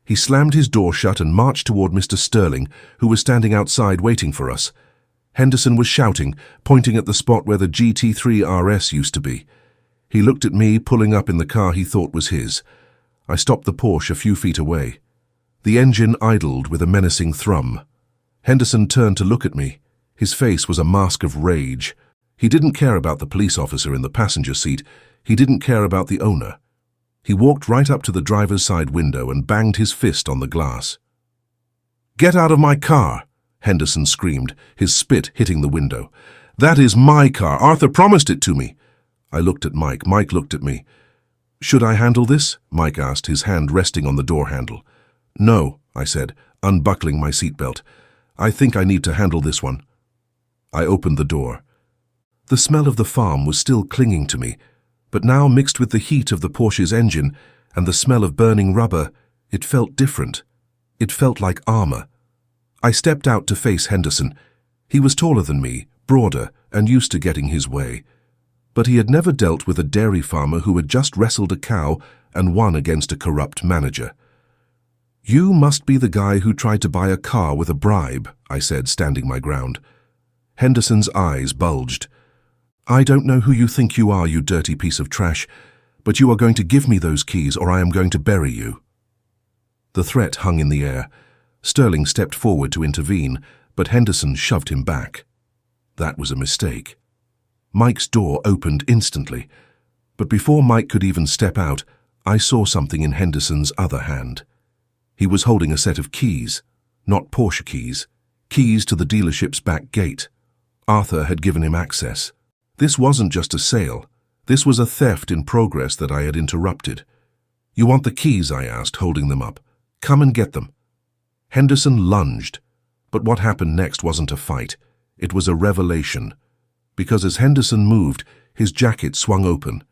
He slammed his door shut and marched toward Mr. Sterling, who was standing outside waiting for us. Henderson was shouting, pointing at the spot where the GT3 RS used to be. He looked at me, pulling up in the car he thought was his. I stopped the Porsche a few feet away. The engine idled with a menacing thrum. Henderson turned to look at me. His face was a mask of rage. He didn't care about the police officer in the passenger seat. He didn't care about the owner. He walked right up to the driver's side window and banged his fist on the glass. "Get out of my car!" Henderson screamed, his spit hitting the window. "That is my car. Arthur promised it to me." I looked at Mike. Mike looked at me. "Should I handle this?" Mike asked, his hand resting on the door handle. "No," I said, unbuckling my seatbelt. "I think I need to handle this one." I opened the door. The smell of the farm was still clinging to me, but now mixed with the heat of the Porsche's engine and the smell of burning rubber, it felt different. It felt like armor. I stepped out to face Henderson. He was taller than me, broader, and used to getting his way. But he had never dealt with a dairy farmer who had just wrestled a cow and won against a corrupt manager. "You must be the guy who tried to buy a car with a bribe," I said, standing my ground. Henderson's eyes bulged. "I don't know who you think you are, you dirty piece of trash, but you are going to give me those keys or I am going to bury you." The threat hung in the air. Sterling stepped forward to intervene, but Henderson shoved him back. That was a mistake. Mike's door opened instantly, but before Mike could even step out, I saw something in Henderson's other hand. He was holding a set of keys, not Porsche keys, keys to the dealership's back gate. Arthur had given him access. This wasn't just a sale. This was a theft in progress that I had interrupted. "You want the keys?" I asked, holding them up. "Come and get them." Henderson lunged, but what happened next wasn't a fight. It was a revelation. Because as Henderson moved, his jacket swung open,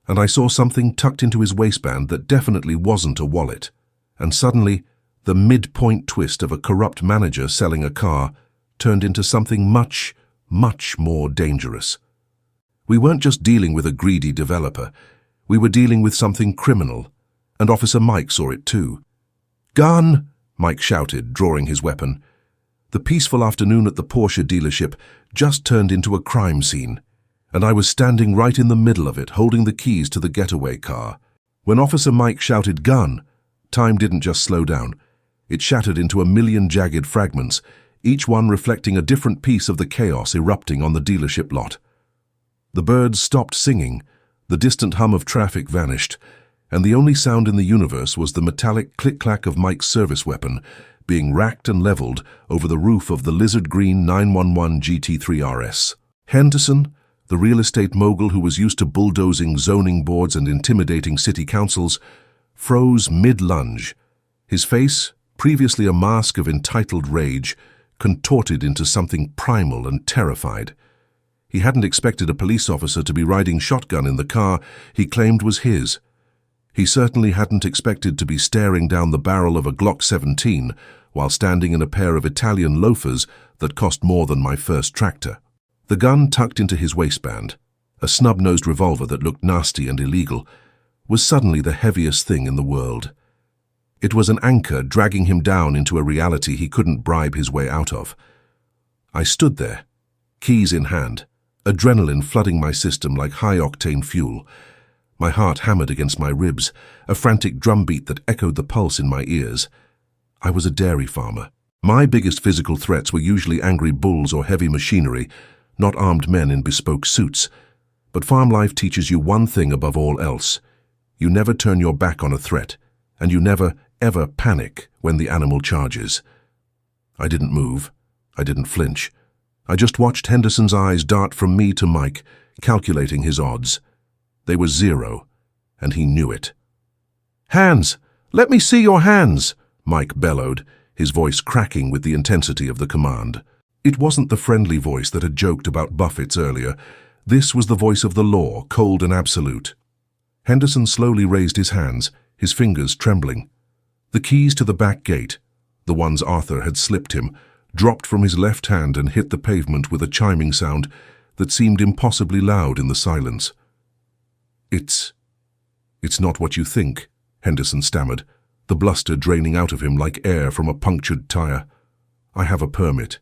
and I saw something tucked into his waistband that definitely wasn't a wallet. And suddenly, The midpoint twist of a corrupt manager selling a car turned into something much, much more dangerous. We weren't just dealing with a greedy developer. We were dealing with something criminal, and Officer Mike saw it too. "Gun!" Mike shouted, drawing his weapon. The peaceful afternoon at the Porsche dealership just turned into a crime scene, and I was standing right in the middle of it, holding the keys to the getaway car. When Officer Mike shouted "Gun!", time didn't just slow down. It shattered into a million jagged fragments, each one reflecting a different piece of the chaos erupting on the dealership lot. The birds stopped singing, the distant hum of traffic vanished, and the only sound in the universe was the metallic click-clack of Mike's service weapon being racked and leveled over the roof of the lizard-green 911 GT3 RS. Henderson, the real estate mogul who was used to bulldozing zoning boards and intimidating city councils, froze mid-lunge. His face, previously a mask of entitled rage, contorted into something primal and terrified. He hadn't expected a police officer to be riding shotgun in the car he claimed was his. He certainly hadn't expected to be staring down the barrel of a Glock 17 while standing in a pair of Italian loafers that cost more than my first tractor. The gun tucked into his waistband, a snub-nosed revolver that looked nasty and illegal, was suddenly the heaviest thing in the world. It was an anchor dragging him down into a reality he couldn't bribe his way out of. I stood there, keys in hand, adrenaline flooding my system like high-octane fuel. My heart hammered against my ribs, a frantic drumbeat that echoed the pulse in my ears. I was a dairy farmer. My biggest physical threats were usually angry bulls or heavy machinery, not armed men in bespoke suits. But farm life teaches you one thing above all else. You never turn your back on a threat, and you never, ever panic when the animal charges. I didn't move. I didn't flinch. I just watched Henderson's eyes dart from me to Mike, calculating his odds. They were 0, and he knew it. "Hands! Let me see your hands!" Mike bellowed, his voice cracking with the intensity of the command. It wasn't the friendly voice that had joked about buffets earlier. This was the voice of the law, cold and absolute. Henderson slowly raised his hands, his fingers trembling. The keys to the back gate, the ones Arthur had slipped him, dropped from his left hand and hit the pavement with a chiming sound that seemed impossibly loud in the silence. It's not what you think," Henderson stammered, the bluster draining out of him like air from a punctured tire. "I have a permit."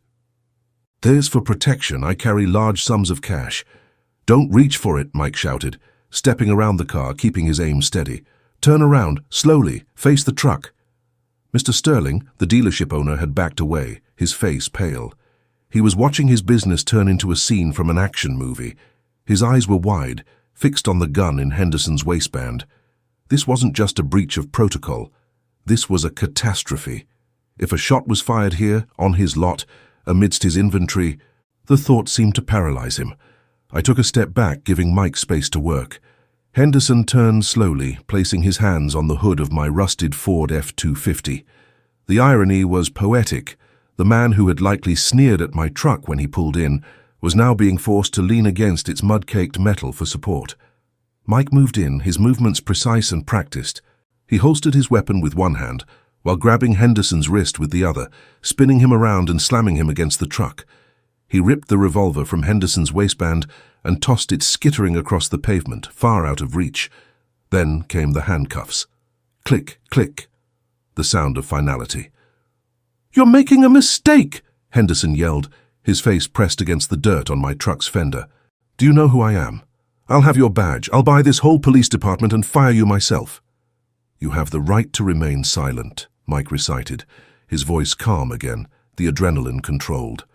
"There's for protection. I carry large sums of cash." "Don't reach for it," Mike shouted, stepping around the car, keeping his aim steady. "Turn around, slowly, face the truck." Mr. Sterling, the dealership owner, had backed away, his face pale. He was watching his business turn into a scene from an action movie. His eyes were wide, fixed on the gun in Henderson's waistband. This wasn't just a breach of protocol. This was a catastrophe. If a shot was fired here, on his lot, amidst his inventory, the thought seemed to paralyze him. I took a step back, giving Mike space to work. Henderson turned slowly, placing his hands on the hood of my rusted Ford F-250. The irony was poetic. The man who had likely sneered at my truck when he pulled in was now being forced to lean against its mud-caked metal for support. Mike moved in, his movements precise and practiced. He holstered his weapon with one hand, while grabbing Henderson's wrist with the other, spinning him around and slamming him against the truck. He ripped the revolver from Henderson's waistband and tossed it skittering across the pavement, far out of reach. Then came the handcuffs. Click, click. The sound of finality. "You're making a mistake!" Henderson yelled, his face pressed against the dirt on my truck's fender. "Do you know who I am? I'll have your badge. I'll buy this whole police department and fire you myself." "You have the right to remain silent," Mike recited, his voice calm again, the adrenaline controlled.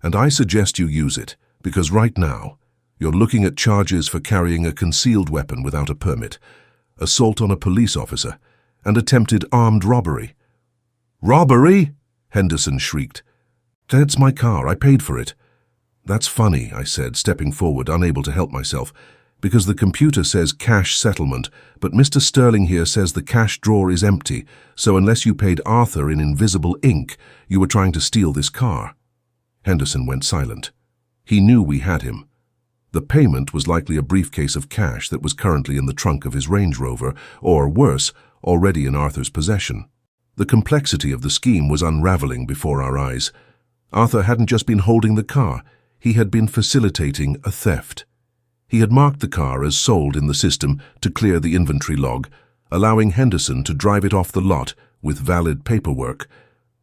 "And I suggest you use it, because right now, you're looking at charges for carrying a concealed weapon without a permit, assault on a police officer, and attempted armed robbery." "Robbery?" Henderson shrieked. "That's my car. I paid for it." "That's funny," I said, stepping forward, unable to help myself, "because the computer says cash settlement, but Mr. Sterling here says the cash drawer is empty, so unless you paid Arthur in invisible ink, you were trying to steal this car." Henderson went silent. He knew we had him. The payment was likely a briefcase of cash that was currently in the trunk of his Range Rover, or, worse, already in Arthur's possession. The complexity of the scheme was unraveling before our eyes. Arthur hadn't just been holding the car, he had been facilitating a theft. He had marked the car as sold in the system to clear the inventory log, allowing Henderson to drive it off the lot with valid paperwork,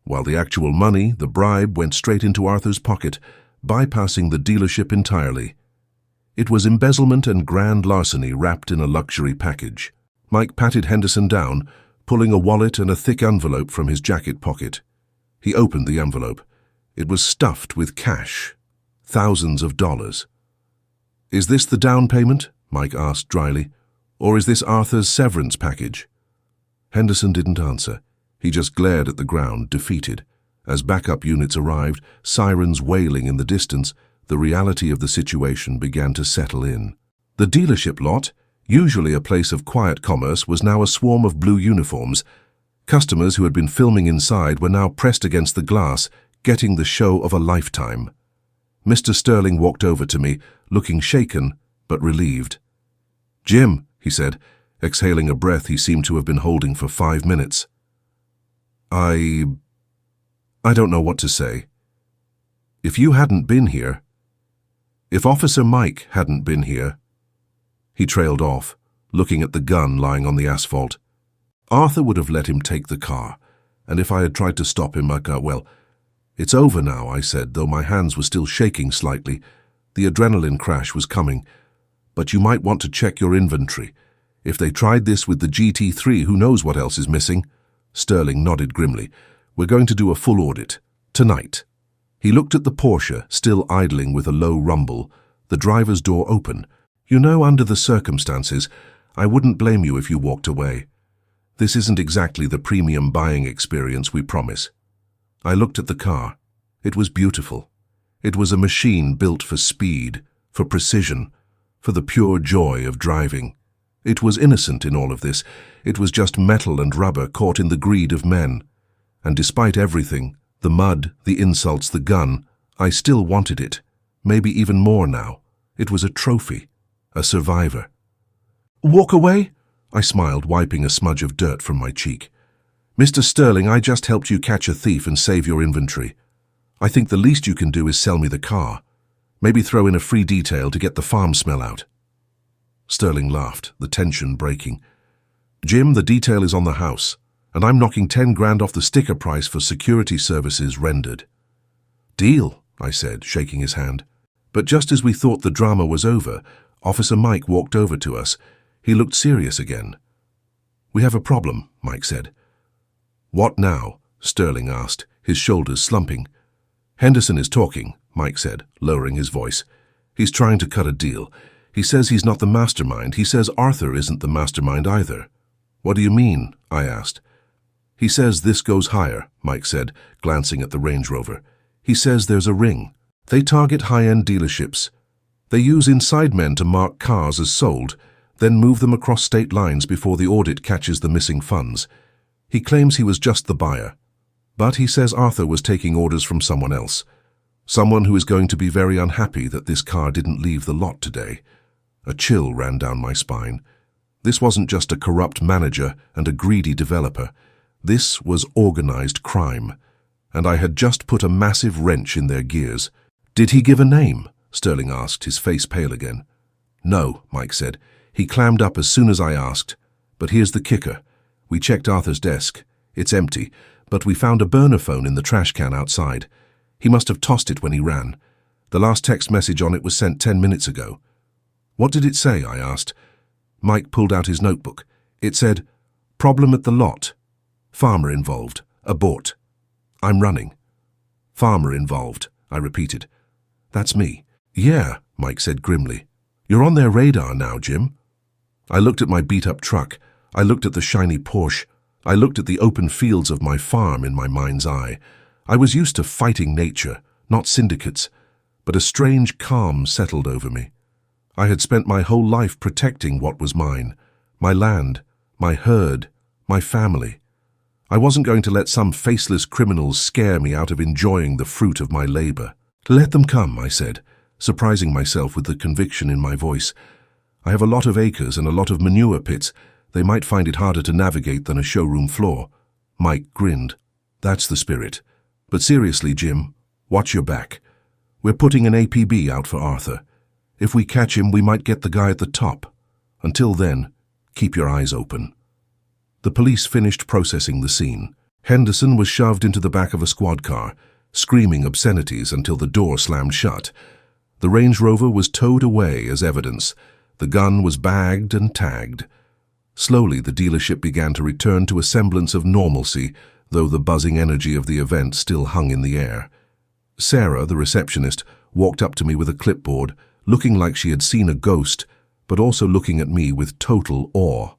while the actual money, the bribe, went straight into Arthur's pocket, bypassing the dealership entirely. It was embezzlement and grand larceny wrapped in a luxury package. Mike patted Henderson down, pulling a wallet and a thick envelope from his jacket pocket. He opened the envelope. It was stuffed with cash, thousands of dollars. "Is this the down payment?" Mike asked dryly. "Or is this Arthur's severance package?" Henderson didn't answer. He just glared at the ground, defeated. As backup units arrived, sirens wailing in the distance, the reality of the situation began to settle in. The dealership lot, usually a place of quiet commerce, was now a swarm of blue uniforms. Customers who had been filming inside were now pressed against the glass, getting the show of a lifetime. Mr. Sterling walked over to me, looking shaken but relieved. "Jim," he said, exhaling a breath he seemed to have been holding for 5 minutes. I don't know what to say. If you hadn't been here, if Officer Mike hadn't been here." He trailed off, looking at the gun lying on the asphalt. Arthur would have let him take the car, and if I had tried to stop him, well, "It's over now," I said, though my hands were still shaking slightly. The adrenaline crash was coming. "But you might want to check your inventory. If they tried this with the GT3, who knows what else is missing?" Sterling nodded grimly. "We're going to do a full audit. Tonight." He looked at the Porsche, still idling with a low rumble, the driver's door open. "You know, under the circumstances, I wouldn't blame you if you walked away. This isn't exactly the premium buying experience we promise." I looked at the car. It was beautiful. It was a machine built for speed, for precision, for the pure joy of driving. It was innocent in all of this. It was just metal and rubber caught in the greed of men. And despite everything, the mud, the insults, the gun, I still wanted it. Maybe even more now. It was a trophy, a survivor. "Walk away?" I smiled, wiping a smudge of dirt from my cheek. "Mr. Sterling, I just helped you catch a thief and save your inventory. I think the least you can do is sell me the car. Maybe throw in a free detail to get the farm smell out." Sterling laughed, the tension breaking. "Jim, the detail is on the house, and I'm knocking 10 grand off the sticker price for security services rendered." "Deal," I said, shaking his hand. But just as we thought the drama was over, Officer Mike walked over to us. He looked serious again. "We have a problem," Mike said. "What now?" Sterling asked, his shoulders slumping. "Henderson is talking," Mike said, lowering his voice. "He's trying to cut a deal. He says he's not the mastermind. He says Arthur isn't the mastermind either." "What do you mean?" I asked. "He says this goes higher," Mike said, glancing at the Range Rover. "He says there's a ring. They target high-end dealerships. They use inside men to mark cars as sold, then move them across state lines before the audit catches the missing funds. He claims he was just the buyer. But he says Arthur was taking orders from someone else. Someone who is going to be very unhappy that this car didn't leave the lot today." A chill ran down my spine. This wasn't just a corrupt manager and a greedy developer. This was organized crime. And I had just put a massive wrench in their gears. "Did he give a name?" Sterling asked, his face pale again. "No," Mike said. "He clammed up as soon as I asked. But here's the kicker. We checked Arthur's desk. It's empty, but we found a burner phone in the trash can outside. He must have tossed it when he ran. The last text message on it was sent 10 minutes ago." "What did it say?" I asked. Mike pulled out his notebook. It said, "Problem at the lot. Farmer involved. Abort. I'm running." "Farmer involved," I repeated. "That's me." "Yeah," Mike said grimly. "You're on their radar now, Jim." I looked at my beat-up truck. I looked at the shiny Porsche. I looked at the open fields of my farm in my mind's eye. I was used to fighting nature, not syndicates, but a strange calm settled over me. I had spent my whole life protecting what was mine, my land, my herd, my family. I wasn't going to let some faceless criminals scare me out of enjoying the fruit of my labor. "Let them come," I said, surprising myself with the conviction in my voice. "I have a lot of acres and a lot of manure pits. They might find it harder to navigate than a showroom floor." Mike grinned. That's the spirit. But seriously, Jim, watch your back. We're putting an APB out for Arthur. If we catch him, we might get the guy at the top. Until then, keep your eyes open. The police finished processing the scene. Henderson was shoved into the back of a squad car, screaming obscenities until the door slammed shut. The Range Rover was towed away as evidence. The gun was bagged and tagged. Slowly, the dealership began to return to a semblance of normalcy, though the buzzing energy of the event still hung in the air. Sarah, the receptionist, walked up to me with a clipboard, looking like she had seen a ghost, but also looking at me with total awe.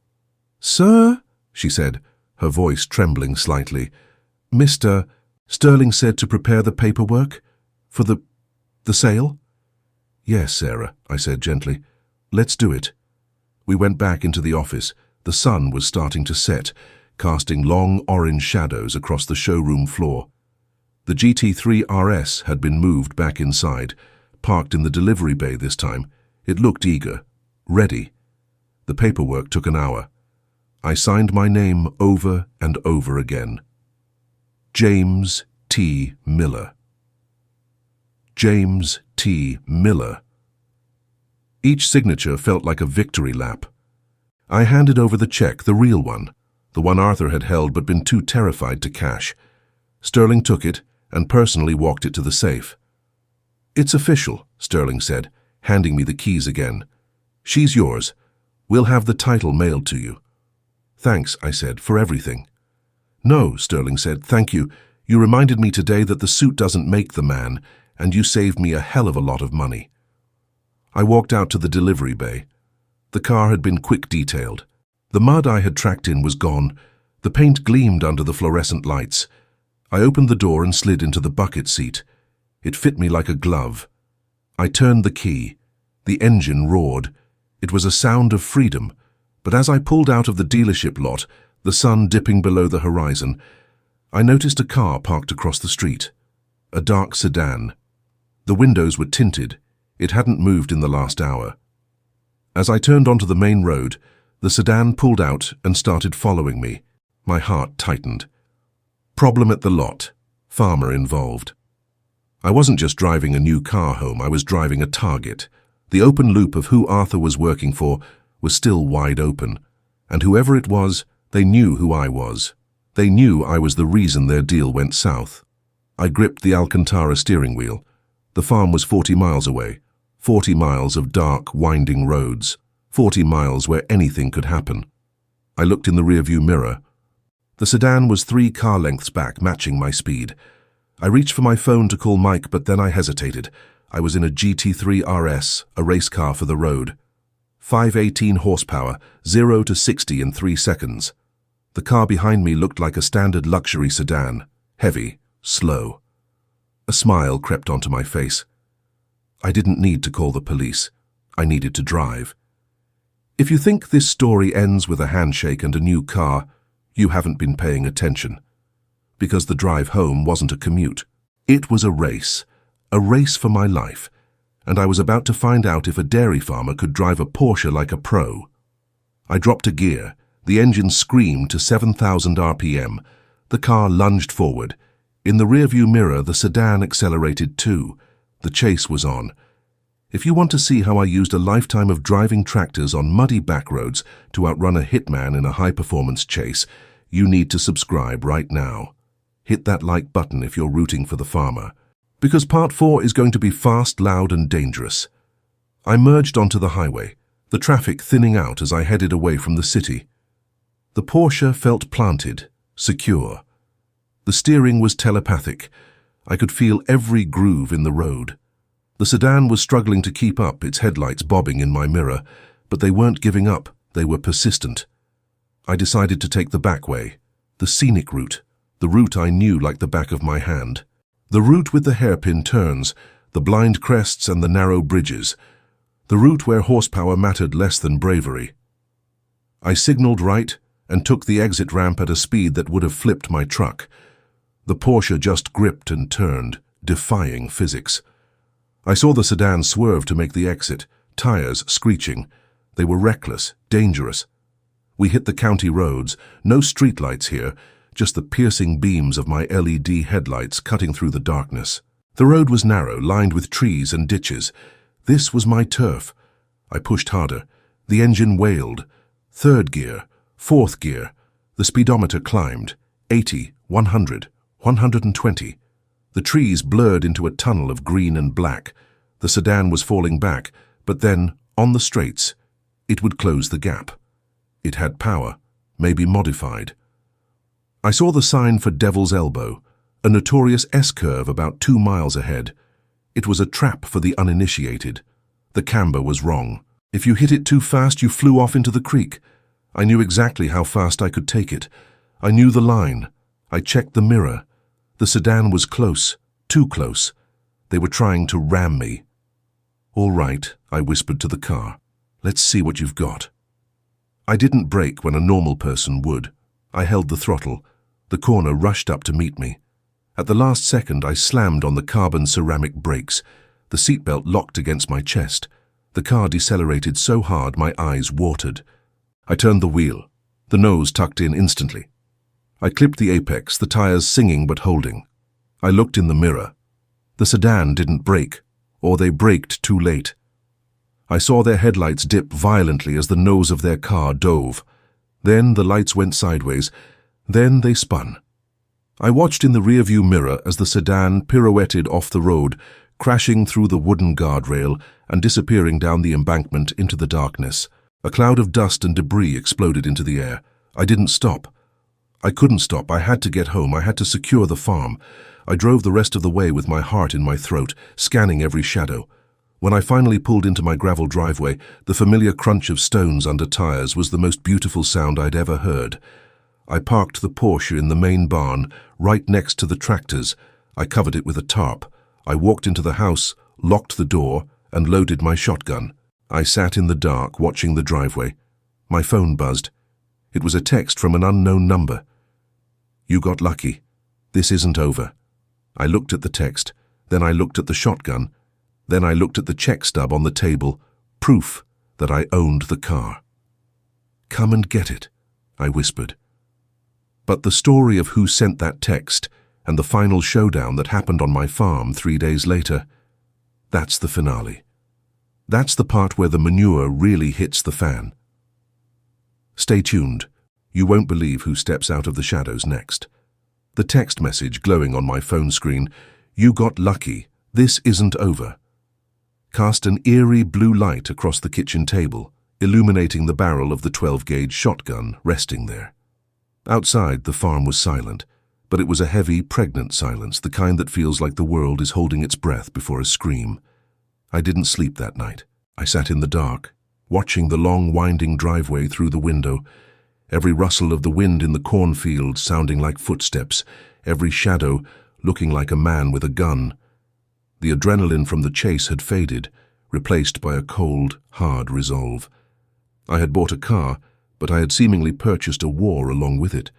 "Sir," she said, her voice trembling slightly, "Mr. Sterling said to prepare the paperwork for the sale?" "Yes, Sarah," I said gently. "Let's do it." We went back into the office. The sun was starting to set, casting long orange shadows across the showroom floor. The GT3 RS had been moved back inside, parked in the delivery bay this time. It looked eager, ready. The paperwork took an hour. I signed my name over and over again. James T. Miller. James T. Miller. Each signature felt like a victory lap. I handed over the check, the real one, the one Arthur had held but been too terrified to cash. Sterling took it and personally walked it to the safe. "It's official," Sterling said, handing me the keys again. "She's yours. We'll have the title mailed to you." "Thanks," I said, "for everything." "No," Sterling said, "thank you. You reminded me today that the suit doesn't make the man, and you saved me a hell of a lot of money." I walked out to the delivery bay. The car had been quick detailed. The mud I had tracked in was gone. The paint gleamed under the fluorescent lights. I opened the door and slid into the bucket seat. It fit me like a glove. I turned the key. The engine roared. It was a sound of freedom, but as I pulled out of the dealership lot, the sun dipping below the horizon, I noticed a car parked across the street. A dark sedan. The windows were tinted. It hadn't moved in the last hour. As I turned onto the main road, the sedan pulled out and started following me. My heart tightened. Problem at the lot. Farmer involved. I wasn't just driving a new car home, I was driving a target. The open loop of who Arthur was working for was still wide open. And whoever it was, they knew who I was. They knew I was the reason their deal went south. I gripped the Alcantara steering wheel. The farm was 40 miles away. 40 miles of dark, winding roads. 40 miles where anything could happen. I looked in the rearview mirror. The sedan was 3 car lengths back, matching my speed. I reached for my phone to call Mike, but then I hesitated. I was in a GT3 RS, a race car for the road. 518 horsepower, 0 to 60 in 3 seconds. The car behind me looked like a standard luxury sedan. Heavy, slow. A smile crept onto my face. I didn't need to call the police. I needed to drive. If you think this story ends with a handshake and a new car, you haven't been paying attention. Because the drive home wasn't a commute. It was a race for my life, and I was about to find out if a dairy farmer could drive a Porsche like a pro. I dropped a gear. The engine screamed to 7,000 RPM. The car lunged forward. In the rearview mirror, the sedan accelerated too. The chase was on. If you want to see how I used a lifetime of driving tractors on muddy back roads to outrun a hitman in a high-performance chase, you need to subscribe right now. Hit that like button if you're rooting for the farmer. Because part 4 is going to be fast, loud, and dangerous. I merged onto the highway, the traffic thinning out as I headed away from the city. The Porsche felt planted, secure. The steering was telepathic. I could feel every groove in the road. The sedan was struggling to keep up, its headlights bobbing in my mirror, but they weren't giving up, they were persistent. I decided to take the back way, the scenic route, the route I knew like the back of my hand. The route with the hairpin turns, the blind crests and the narrow bridges. The route where horsepower mattered less than bravery. I signaled right and took the exit ramp at a speed that would have flipped my truck. The Porsche just gripped and turned, defying physics. I saw the sedan swerve to make the exit, tires screeching. They were reckless, dangerous. We hit the county roads, no streetlights here, just the piercing beams of my LED headlights cutting through the darkness. The road was narrow, lined with trees and ditches. This was my turf. I pushed harder. The engine wailed. Third gear, fourth gear. The speedometer climbed. 80, 100, 120. The trees blurred into a tunnel of green and black. The sedan was falling back, but then, on the straights, it would close the gap. It had power, maybe modified. I saw the sign for Devil's Elbow, a notorious S-curve about 2 miles ahead. It was a trap for the uninitiated. The camber was wrong. If you hit it too fast, you flew off into the creek. I knew exactly how fast I could take it. I knew the line. I checked the mirror. The sedan was close, too close. They were trying to ram me. "All right," I whispered to the car. "Let's see what you've got." I didn't brake when a normal person would. I held the throttle. The corner rushed up to meet me. At the last second, I slammed on the carbon ceramic brakes. The seatbelt locked against my chest. The car decelerated so hard my eyes watered. I turned the wheel. The nose tucked in instantly. I clipped the apex, the tires singing but holding. I looked in the mirror. The sedan didn't brake, or they braked too late. I saw their headlights dip violently as the nose of their car dove. Then the lights went sideways. Then they spun. I watched in the rearview mirror as the sedan pirouetted off the road, crashing through the wooden guardrail and disappearing down the embankment into the darkness. A cloud of dust and debris exploded into the air. I didn't stop. I couldn't stop. I had to get home. I had to secure the farm. I drove the rest of the way with my heart in my throat, scanning every shadow. When I finally pulled into my gravel driveway, the familiar crunch of stones under tires was the most beautiful sound I'd ever heard. I parked the Porsche in the main barn, right next to the tractors. I covered it with a tarp. I walked into the house, locked the door, and loaded my shotgun. I sat in the dark, watching the driveway. My phone buzzed. It was a text from an unknown number. "You got lucky. This isn't over." I looked at the text, then I looked at the shotgun, then I looked at the check stub on the table, proof that I owned the car. "Come and get it," I whispered. But the story of who sent that text and the final showdown that happened on my farm 3 days later, that's the finale. That's the part where the manure really hits the fan. Stay tuned. You won't believe who steps out of the shadows next. The text message glowing on my phone screen, "You got lucky. This isn't over," cast an eerie blue light across the kitchen table, illuminating the barrel of the 12-gauge shotgun resting there. Outside, the farm was silent, but it was a heavy, pregnant silence, the kind that feels like the world is holding its breath before a scream. I didn't sleep that night. I sat in the dark, watching the long, winding driveway through the window, every rustle of the wind in the cornfield sounding like footsteps, every shadow looking like a man with a gun. The adrenaline from the chase had faded, replaced by a cold, hard resolve. I had bought a car, but I had seemingly purchased a war along with it.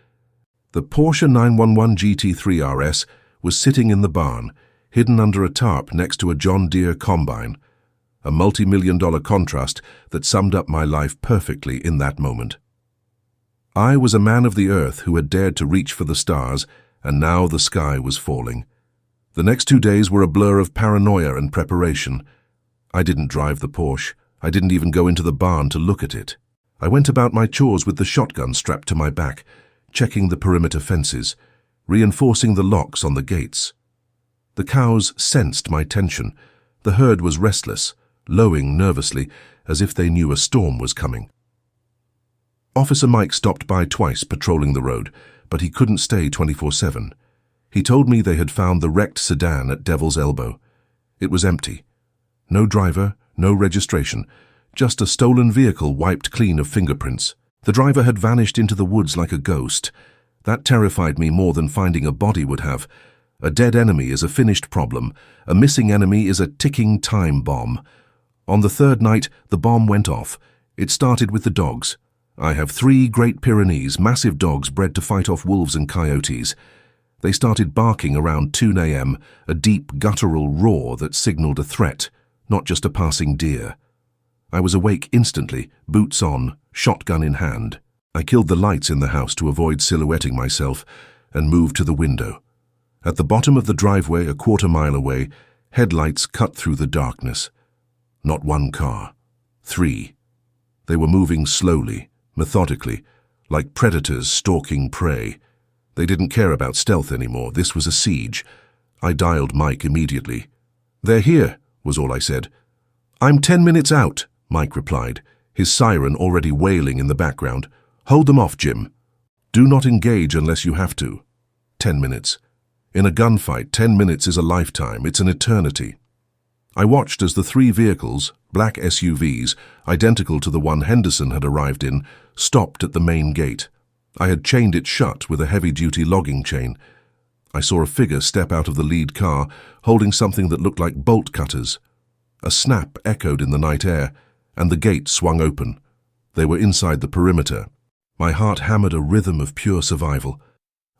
The Porsche 911 GT3 RS was sitting in the barn, hidden under a tarp next to a John Deere combine, a multi-million-dollar contrast that summed up my life perfectly in that moment. I was a man of the earth who had dared to reach for the stars, and now the sky was falling. The next 2 days were a blur of paranoia and preparation. I didn't drive the Porsche. I didn't even go into the barn to look at it. I went about my chores with the shotgun strapped to my back, checking the perimeter fences, reinforcing the locks on the gates. The cows sensed my tension. The herd was restless, lowing nervously, as if they knew a storm was coming. Officer Mike stopped by twice patrolling the road, but he couldn't stay 24/7. He told me they had found the wrecked sedan at Devil's Elbow. It was empty. No driver, no registration, just a stolen vehicle wiped clean of fingerprints. The driver had vanished into the woods like a ghost. That terrified me more than finding a body would have. A dead enemy is a finished problem. A missing enemy is a ticking time bomb. On the third night, the bomb went off. It started with the dogs. I have 3 Great Pyrenees, massive dogs bred to fight off wolves and coyotes. They started barking around 2 a.m., a deep guttural roar that signaled a threat, not just a passing deer. I was awake instantly, boots on, shotgun in hand. I killed the lights in the house to avoid silhouetting myself and moved to the window. At the bottom of the driveway, a quarter-mile away, headlights cut through the darkness. Not one car. 3. They were moving slowly, methodically, like predators stalking prey. They didn't care about stealth anymore. This was a siege. I dialed Mike immediately. "They're here," was all I said. "I'm 10 minutes out," Mike replied, his siren already wailing in the background. "Hold them off, Jim. Do not engage unless you have to." 10 minutes. In a gunfight, 10 minutes is a lifetime. It's an eternity. I watched as the 3 vehicles, black SUVs, identical to the one Henderson had arrived in, stopped at the main gate. I had chained it shut with a heavy-duty logging chain. I saw a figure step out of the lead car, holding something that looked like bolt cutters. A snap echoed in the night air, and the gate swung open. They were inside the perimeter. My heart hammered a rhythm of pure survival.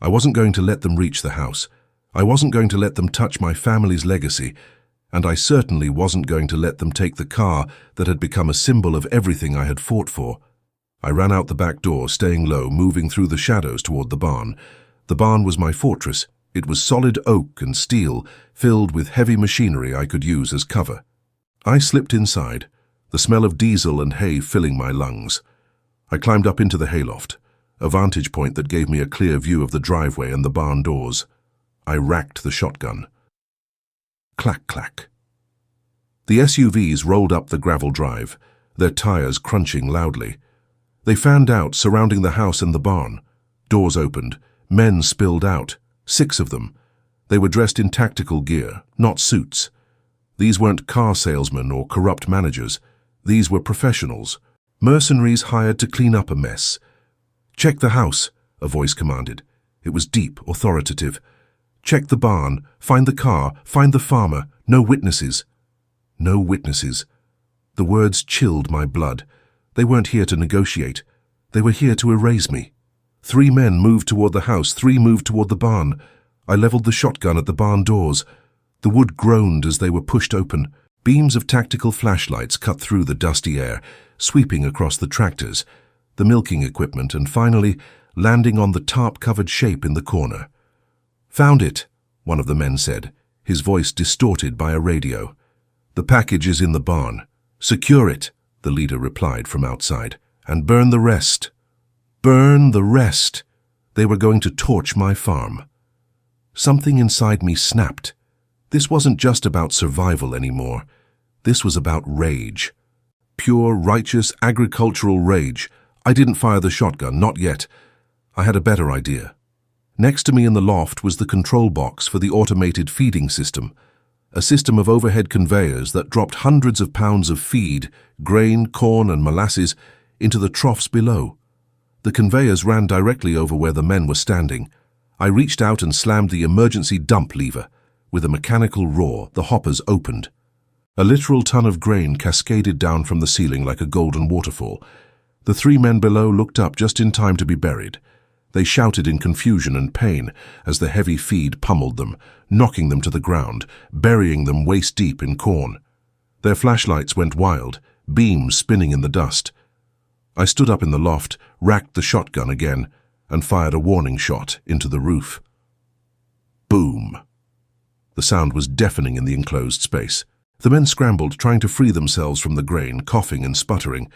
I wasn't going to let them reach the house. I wasn't going to let them touch my family's legacy, and I certainly wasn't going to let them take the car that had become a symbol of everything I had fought for. I ran out the back door, staying low, moving through the shadows toward the barn. The barn was my fortress. It was solid oak and steel, filled with heavy machinery I could use as cover. I slipped inside, the smell of diesel and hay filling my lungs. I climbed up into the hayloft, a vantage point that gave me a clear view of the driveway and the barn doors. I racked the shotgun. Clack, clack. The SUVs rolled up the gravel drive, their tires crunching loudly. They fanned out, surrounding the house and the barn. Doors opened. Men spilled out. 6 of them. They were dressed in tactical gear, not suits. These weren't car salesmen or corrupt managers. These were professionals. Mercenaries hired to clean up a mess. "Check the house," a voice commanded. It was deep, authoritative. "Check the barn, find the car, find the farmer. No witnesses." No witnesses. The words chilled my blood. They weren't here to negotiate. They were here to erase me. 3 men moved toward the house, 3 moved toward the barn. I leveled the shotgun at the barn doors. The wood groaned as they were pushed open. Beams of tactical flashlights cut through the dusty air, sweeping across the tractors, the milking equipment, and finally landing on the tarp-covered shape in the corner. "Found it," one of the men said, his voice distorted by a radio. "The package is in the barn. Secure it," the leader replied from outside, "and burn the rest." Burn the rest. They were going to torch my farm. Something inside me snapped. This wasn't just about survival anymore. This was about rage. Pure, righteous, agricultural rage. I didn't fire the shotgun, not yet. I had a better idea. Next to me in the loft was the control box for the automated feeding system, a system of overhead conveyors that dropped hundreds of pounds of feed, grain, corn, and molasses into the troughs below. The conveyors ran directly over where the men were standing. I reached out and slammed the emergency dump lever. With a mechanical roar, the hoppers opened. A literal ton of grain cascaded down from the ceiling like a golden waterfall. The 3 men below looked up just in time to be buried. They shouted in confusion and pain as the heavy feed pummeled them, knocking them to the ground, burying them waist-deep in corn. Their flashlights went wild, beams spinning in the dust. I stood up in the loft, racked the shotgun again, and fired a warning shot into the roof. Boom! The sound was deafening in the enclosed space. The men scrambled, trying to free themselves from the grain, coughing and sputtering.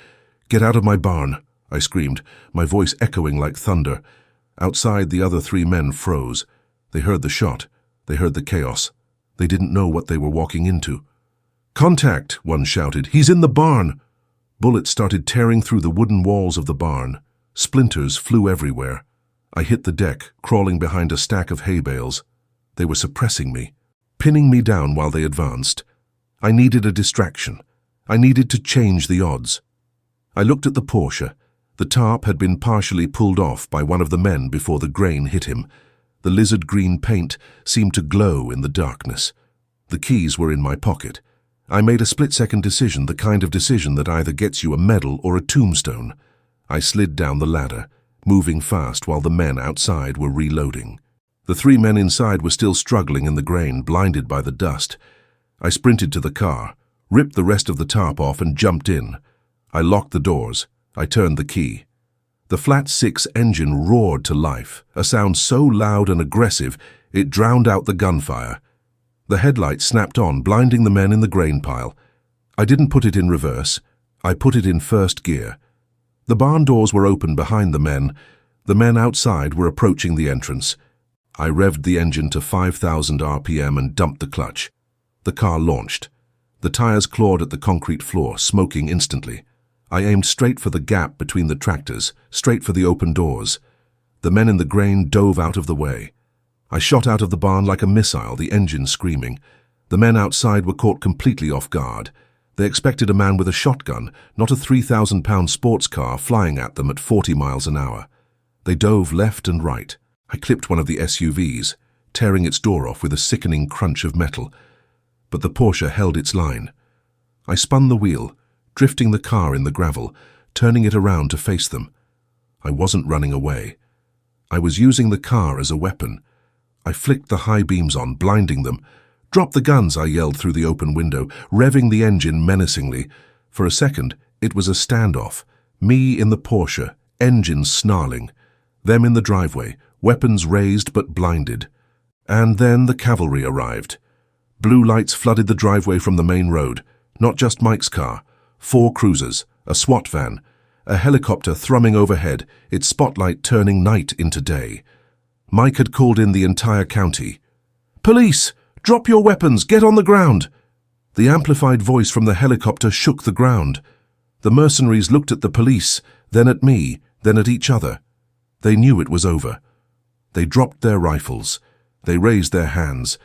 "Get out of my barn!" I screamed, my voice echoing like thunder. Outside, the other 3 men froze. They heard the shot. They heard the chaos. They didn't know what they were walking into. "Contact!" one shouted. "He's in the barn!" Bullets started tearing through the wooden walls of the barn. Splinters flew everywhere. I hit the deck, crawling behind a stack of hay bales. They were suppressing me, pinning me down while they advanced. I needed a distraction. I needed to change the odds. I looked at the Porsche. The tarp had been partially pulled off by one of the men before the grain hit him. The lizard-green paint seemed to glow in the darkness. The keys were in my pocket. I made a split-second decision, the kind of decision that either gets you a medal or a tombstone. I slid down the ladder, moving fast while the men outside were reloading. The 3 men inside were still struggling in the grain, blinded by the dust. I sprinted to the car, ripped the rest of the tarp off and jumped in. I locked the doors. I turned the key. The flat-six engine roared to life, a sound so loud and aggressive it drowned out the gunfire. The headlight snapped on, blinding the men in the grain pile. I didn't put it in reverse. I put it in first gear. The barn doors were open behind the men. The men outside were approaching the entrance. I revved the engine to 5,000 RPM and dumped the clutch. The car launched. The tires clawed at the concrete floor, smoking instantly. I aimed straight for the gap between the tractors, straight for the open doors. The men in the grain dove out of the way. I shot out of the barn like a missile, the engine screaming. The men outside were caught completely off guard. They expected a man with a shotgun, not a 3,000-pound sports car flying at them at 40 miles an hour. They dove left and right. I clipped one of the SUVs, tearing its door off with a sickening crunch of metal. But the Porsche held its line. I spun the wheel, drifting the car in the gravel, turning it around to face them. I wasn't running away. I was using the car as a weapon. I flicked the high beams on, blinding them. "Drop the guns," I yelled through the open window, revving the engine menacingly. For a second, it was a standoff. Me in the Porsche, engine snarling. Them in the driveway, weapons raised but blinded. And then the cavalry arrived. Blue lights flooded the driveway from the main road. Not just Mike's car. 4 cruisers, a SWAT van, a helicopter thrumming overhead, its spotlight turning night into day. Mike had called in the entire county. "Police! Drop your weapons! Get on the ground!" The amplified voice from the helicopter shook the ground. The mercenaries looked at the police, then at me, then at each other. They knew it was over. They dropped their rifles. They raised their hands.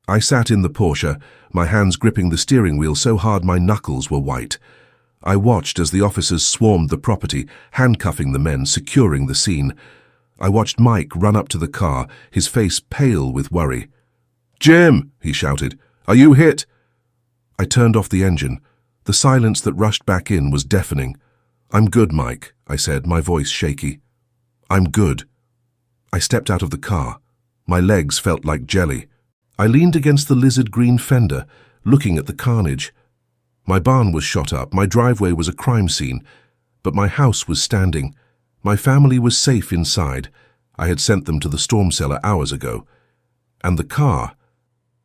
I sat in the Porsche, my hands gripping the steering wheel so hard my knuckles were white. I watched as the officers swarmed the property, handcuffing the men, securing the scene. I watched Mike run up to the car, his face pale with worry. "Jim!" he shouted. "Are you hit?" I turned off the engine. The silence that rushed back in was deafening. "I'm good, Mike," I said, my voice shaky. "I'm good." I stepped out of the car. My legs felt like jelly. I leaned against the lizard-green fender, looking at the carnage. My barn was shot up, my driveway was a crime scene, but my house was standing. My family was safe inside. I had sent them to the storm cellar hours ago. And the car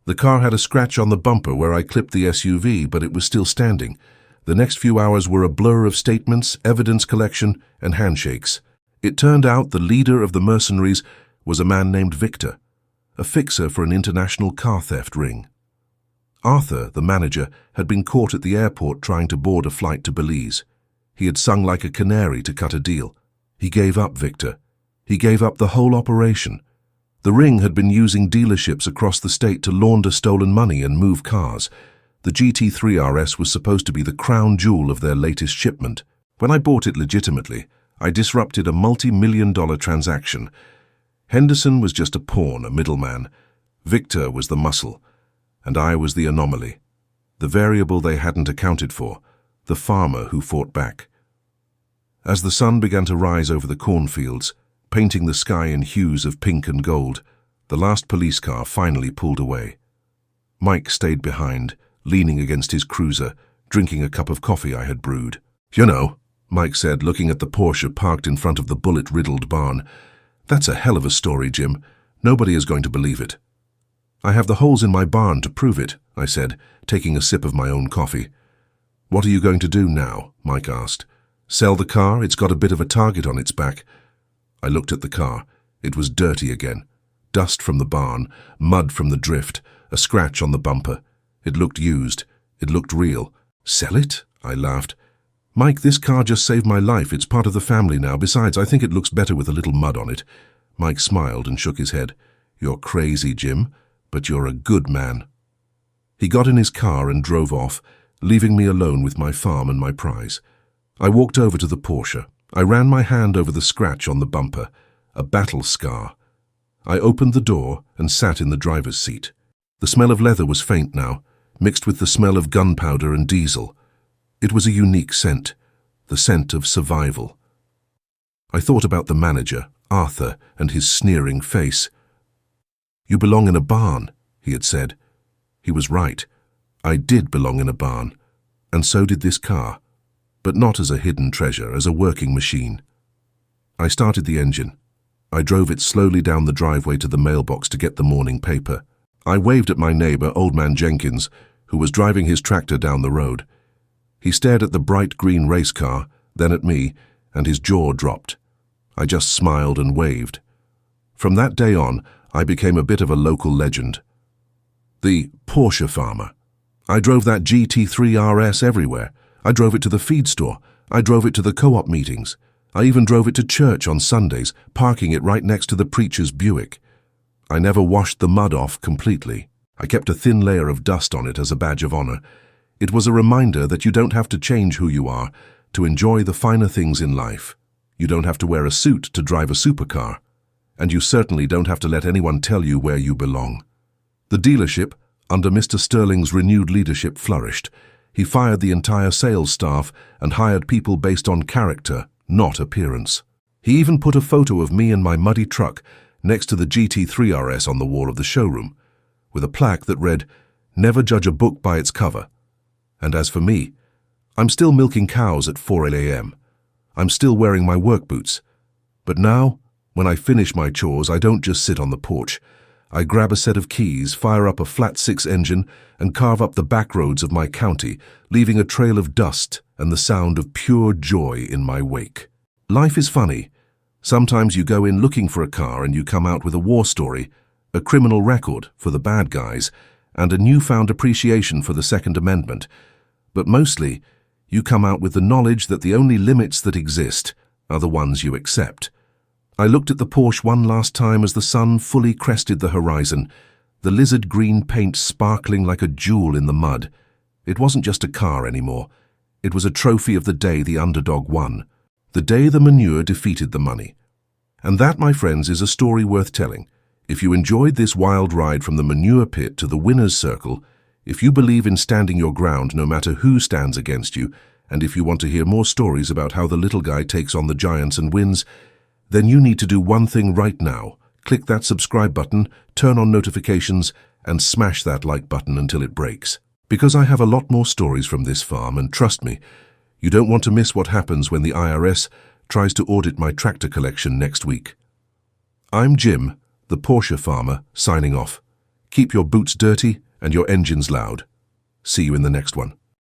had a scratch on the bumper where I clipped the SUV, but it was still standing. The next few hours were a blur of statements, evidence collection, and handshakes. It turned out the leader of the mercenaries was a man named Victor, a fixer for an international car theft ring. Arthur, the manager, had been caught at the airport trying to board a flight to Belize. He had sung like a canary to cut a deal. He gave up, Victor. He gave up the whole operation. The ring had been using dealerships across the state to launder stolen money and move cars. The GT3 RS was supposed to be the crown jewel of their latest shipment. When I bought it legitimately, I disrupted a multi-million-dollar transaction. Henderson was just a pawn, a middleman. Victor was the muscle, and I was the anomaly, the variable they hadn't accounted for, the farmer who fought back. As the sun began to rise over the cornfields, painting the sky in hues of pink and gold, the last police car finally pulled away. Mike stayed behind, leaning against his cruiser, drinking a cup of coffee I had brewed. "You know," Mike said, looking at the Porsche parked in front of the bullet-riddled barn, "that's a hell of a story, Jim. Nobody is going to believe it." "I have the holes in my barn to prove it," I said, taking a sip of my own coffee. "What are you going to do now?" Mike asked. "Sell the car? It's got a bit of a target on its back." I looked at the car. It was dirty again. Dust from the barn, mud from the drift, a scratch on the bumper. It looked used. It looked real. "Sell it?" I laughed. "Mike, this car just saved my life. It's part of the family now. Besides, I think it looks better with a little mud on it." Mike smiled and shook his head. "You're crazy, Jim, but you're a good man." He got in his car and drove off, leaving me alone with my farm and my prize. I walked over to the Porsche. I ran my hand over the scratch on the bumper, a battle scar. I opened the door and sat in the driver's seat. The smell of leather was faint now, mixed with the smell of gunpowder and diesel. It was a unique scent, the scent of survival. I thought about the manager, Arthur, and his sneering face. "You belong in a barn," he had said. He was right. I did belong in a barn, and so did this car, but not as a hidden treasure, as a working machine. I started the engine. I drove it slowly down the driveway to the mailbox to get the morning paper. I waved at my neighbor, Old Man Jenkins, who was driving his tractor down the road. He stared at the bright green race car, then at me, and his jaw dropped. I just smiled and waved. From that day on, I became a bit of a local legend. The Porsche farmer. I drove that GT3 RS everywhere. I drove it to the feed store. I drove it to the co-op meetings. I even drove it to church on Sundays, parking it right next to the preacher's Buick. I never washed the mud off completely. I kept a thin layer of dust on it as a badge of honor. It was a reminder that you don't have to change who you are to enjoy the finer things in life. You don't have to wear a suit to drive a supercar. And you certainly don't have to let anyone tell you where you belong. The dealership, under Mr. Sterling's renewed leadership, flourished. He fired the entire sales staff and hired people based on character, not appearance. He even put a photo of me and my muddy truck next to the GT3 RS on the wall of the showroom, with a plaque that read, "Never judge a book by its cover." And as for me, I'm still milking cows at 4 a.m. I'm still wearing my work boots. But now, when I finish my chores, I don't just sit on the porch. I grab a set of keys, fire up a flat-six engine, and carve up the back roads of my county, leaving a trail of dust and the sound of pure joy in my wake. Life is funny. Sometimes you go in looking for a car and you come out with a war story, a criminal record for the bad guys, and a newfound appreciation for the Second Amendment. But mostly, you come out with the knowledge that the only limits that exist are the ones you accept. I looked at the Porsche one last time as the sun fully crested the horizon, the lizard green paint sparkling like a jewel in the mud. It wasn't just a car anymore. It was a trophy of the day the underdog won, the day the Manure defeated the money. And that, my friends, is a story worth telling. If you enjoyed this wild ride from the Manure pit to the winner's circle, if you believe in standing your ground no matter who stands against you, and if you want to hear more stories about how the little guy takes on the giants and wins, then you need to do one thing right now. Click that subscribe button, turn on notifications, and smash that like button until it breaks. Because I have a lot more stories from this farm, and trust me, you don't want to miss what happens when the IRS tries to audit my tractor collection next week. I'm Jim, the Porsche farmer, signing off. Keep your boots dirty and your engines loud. See you in the next one.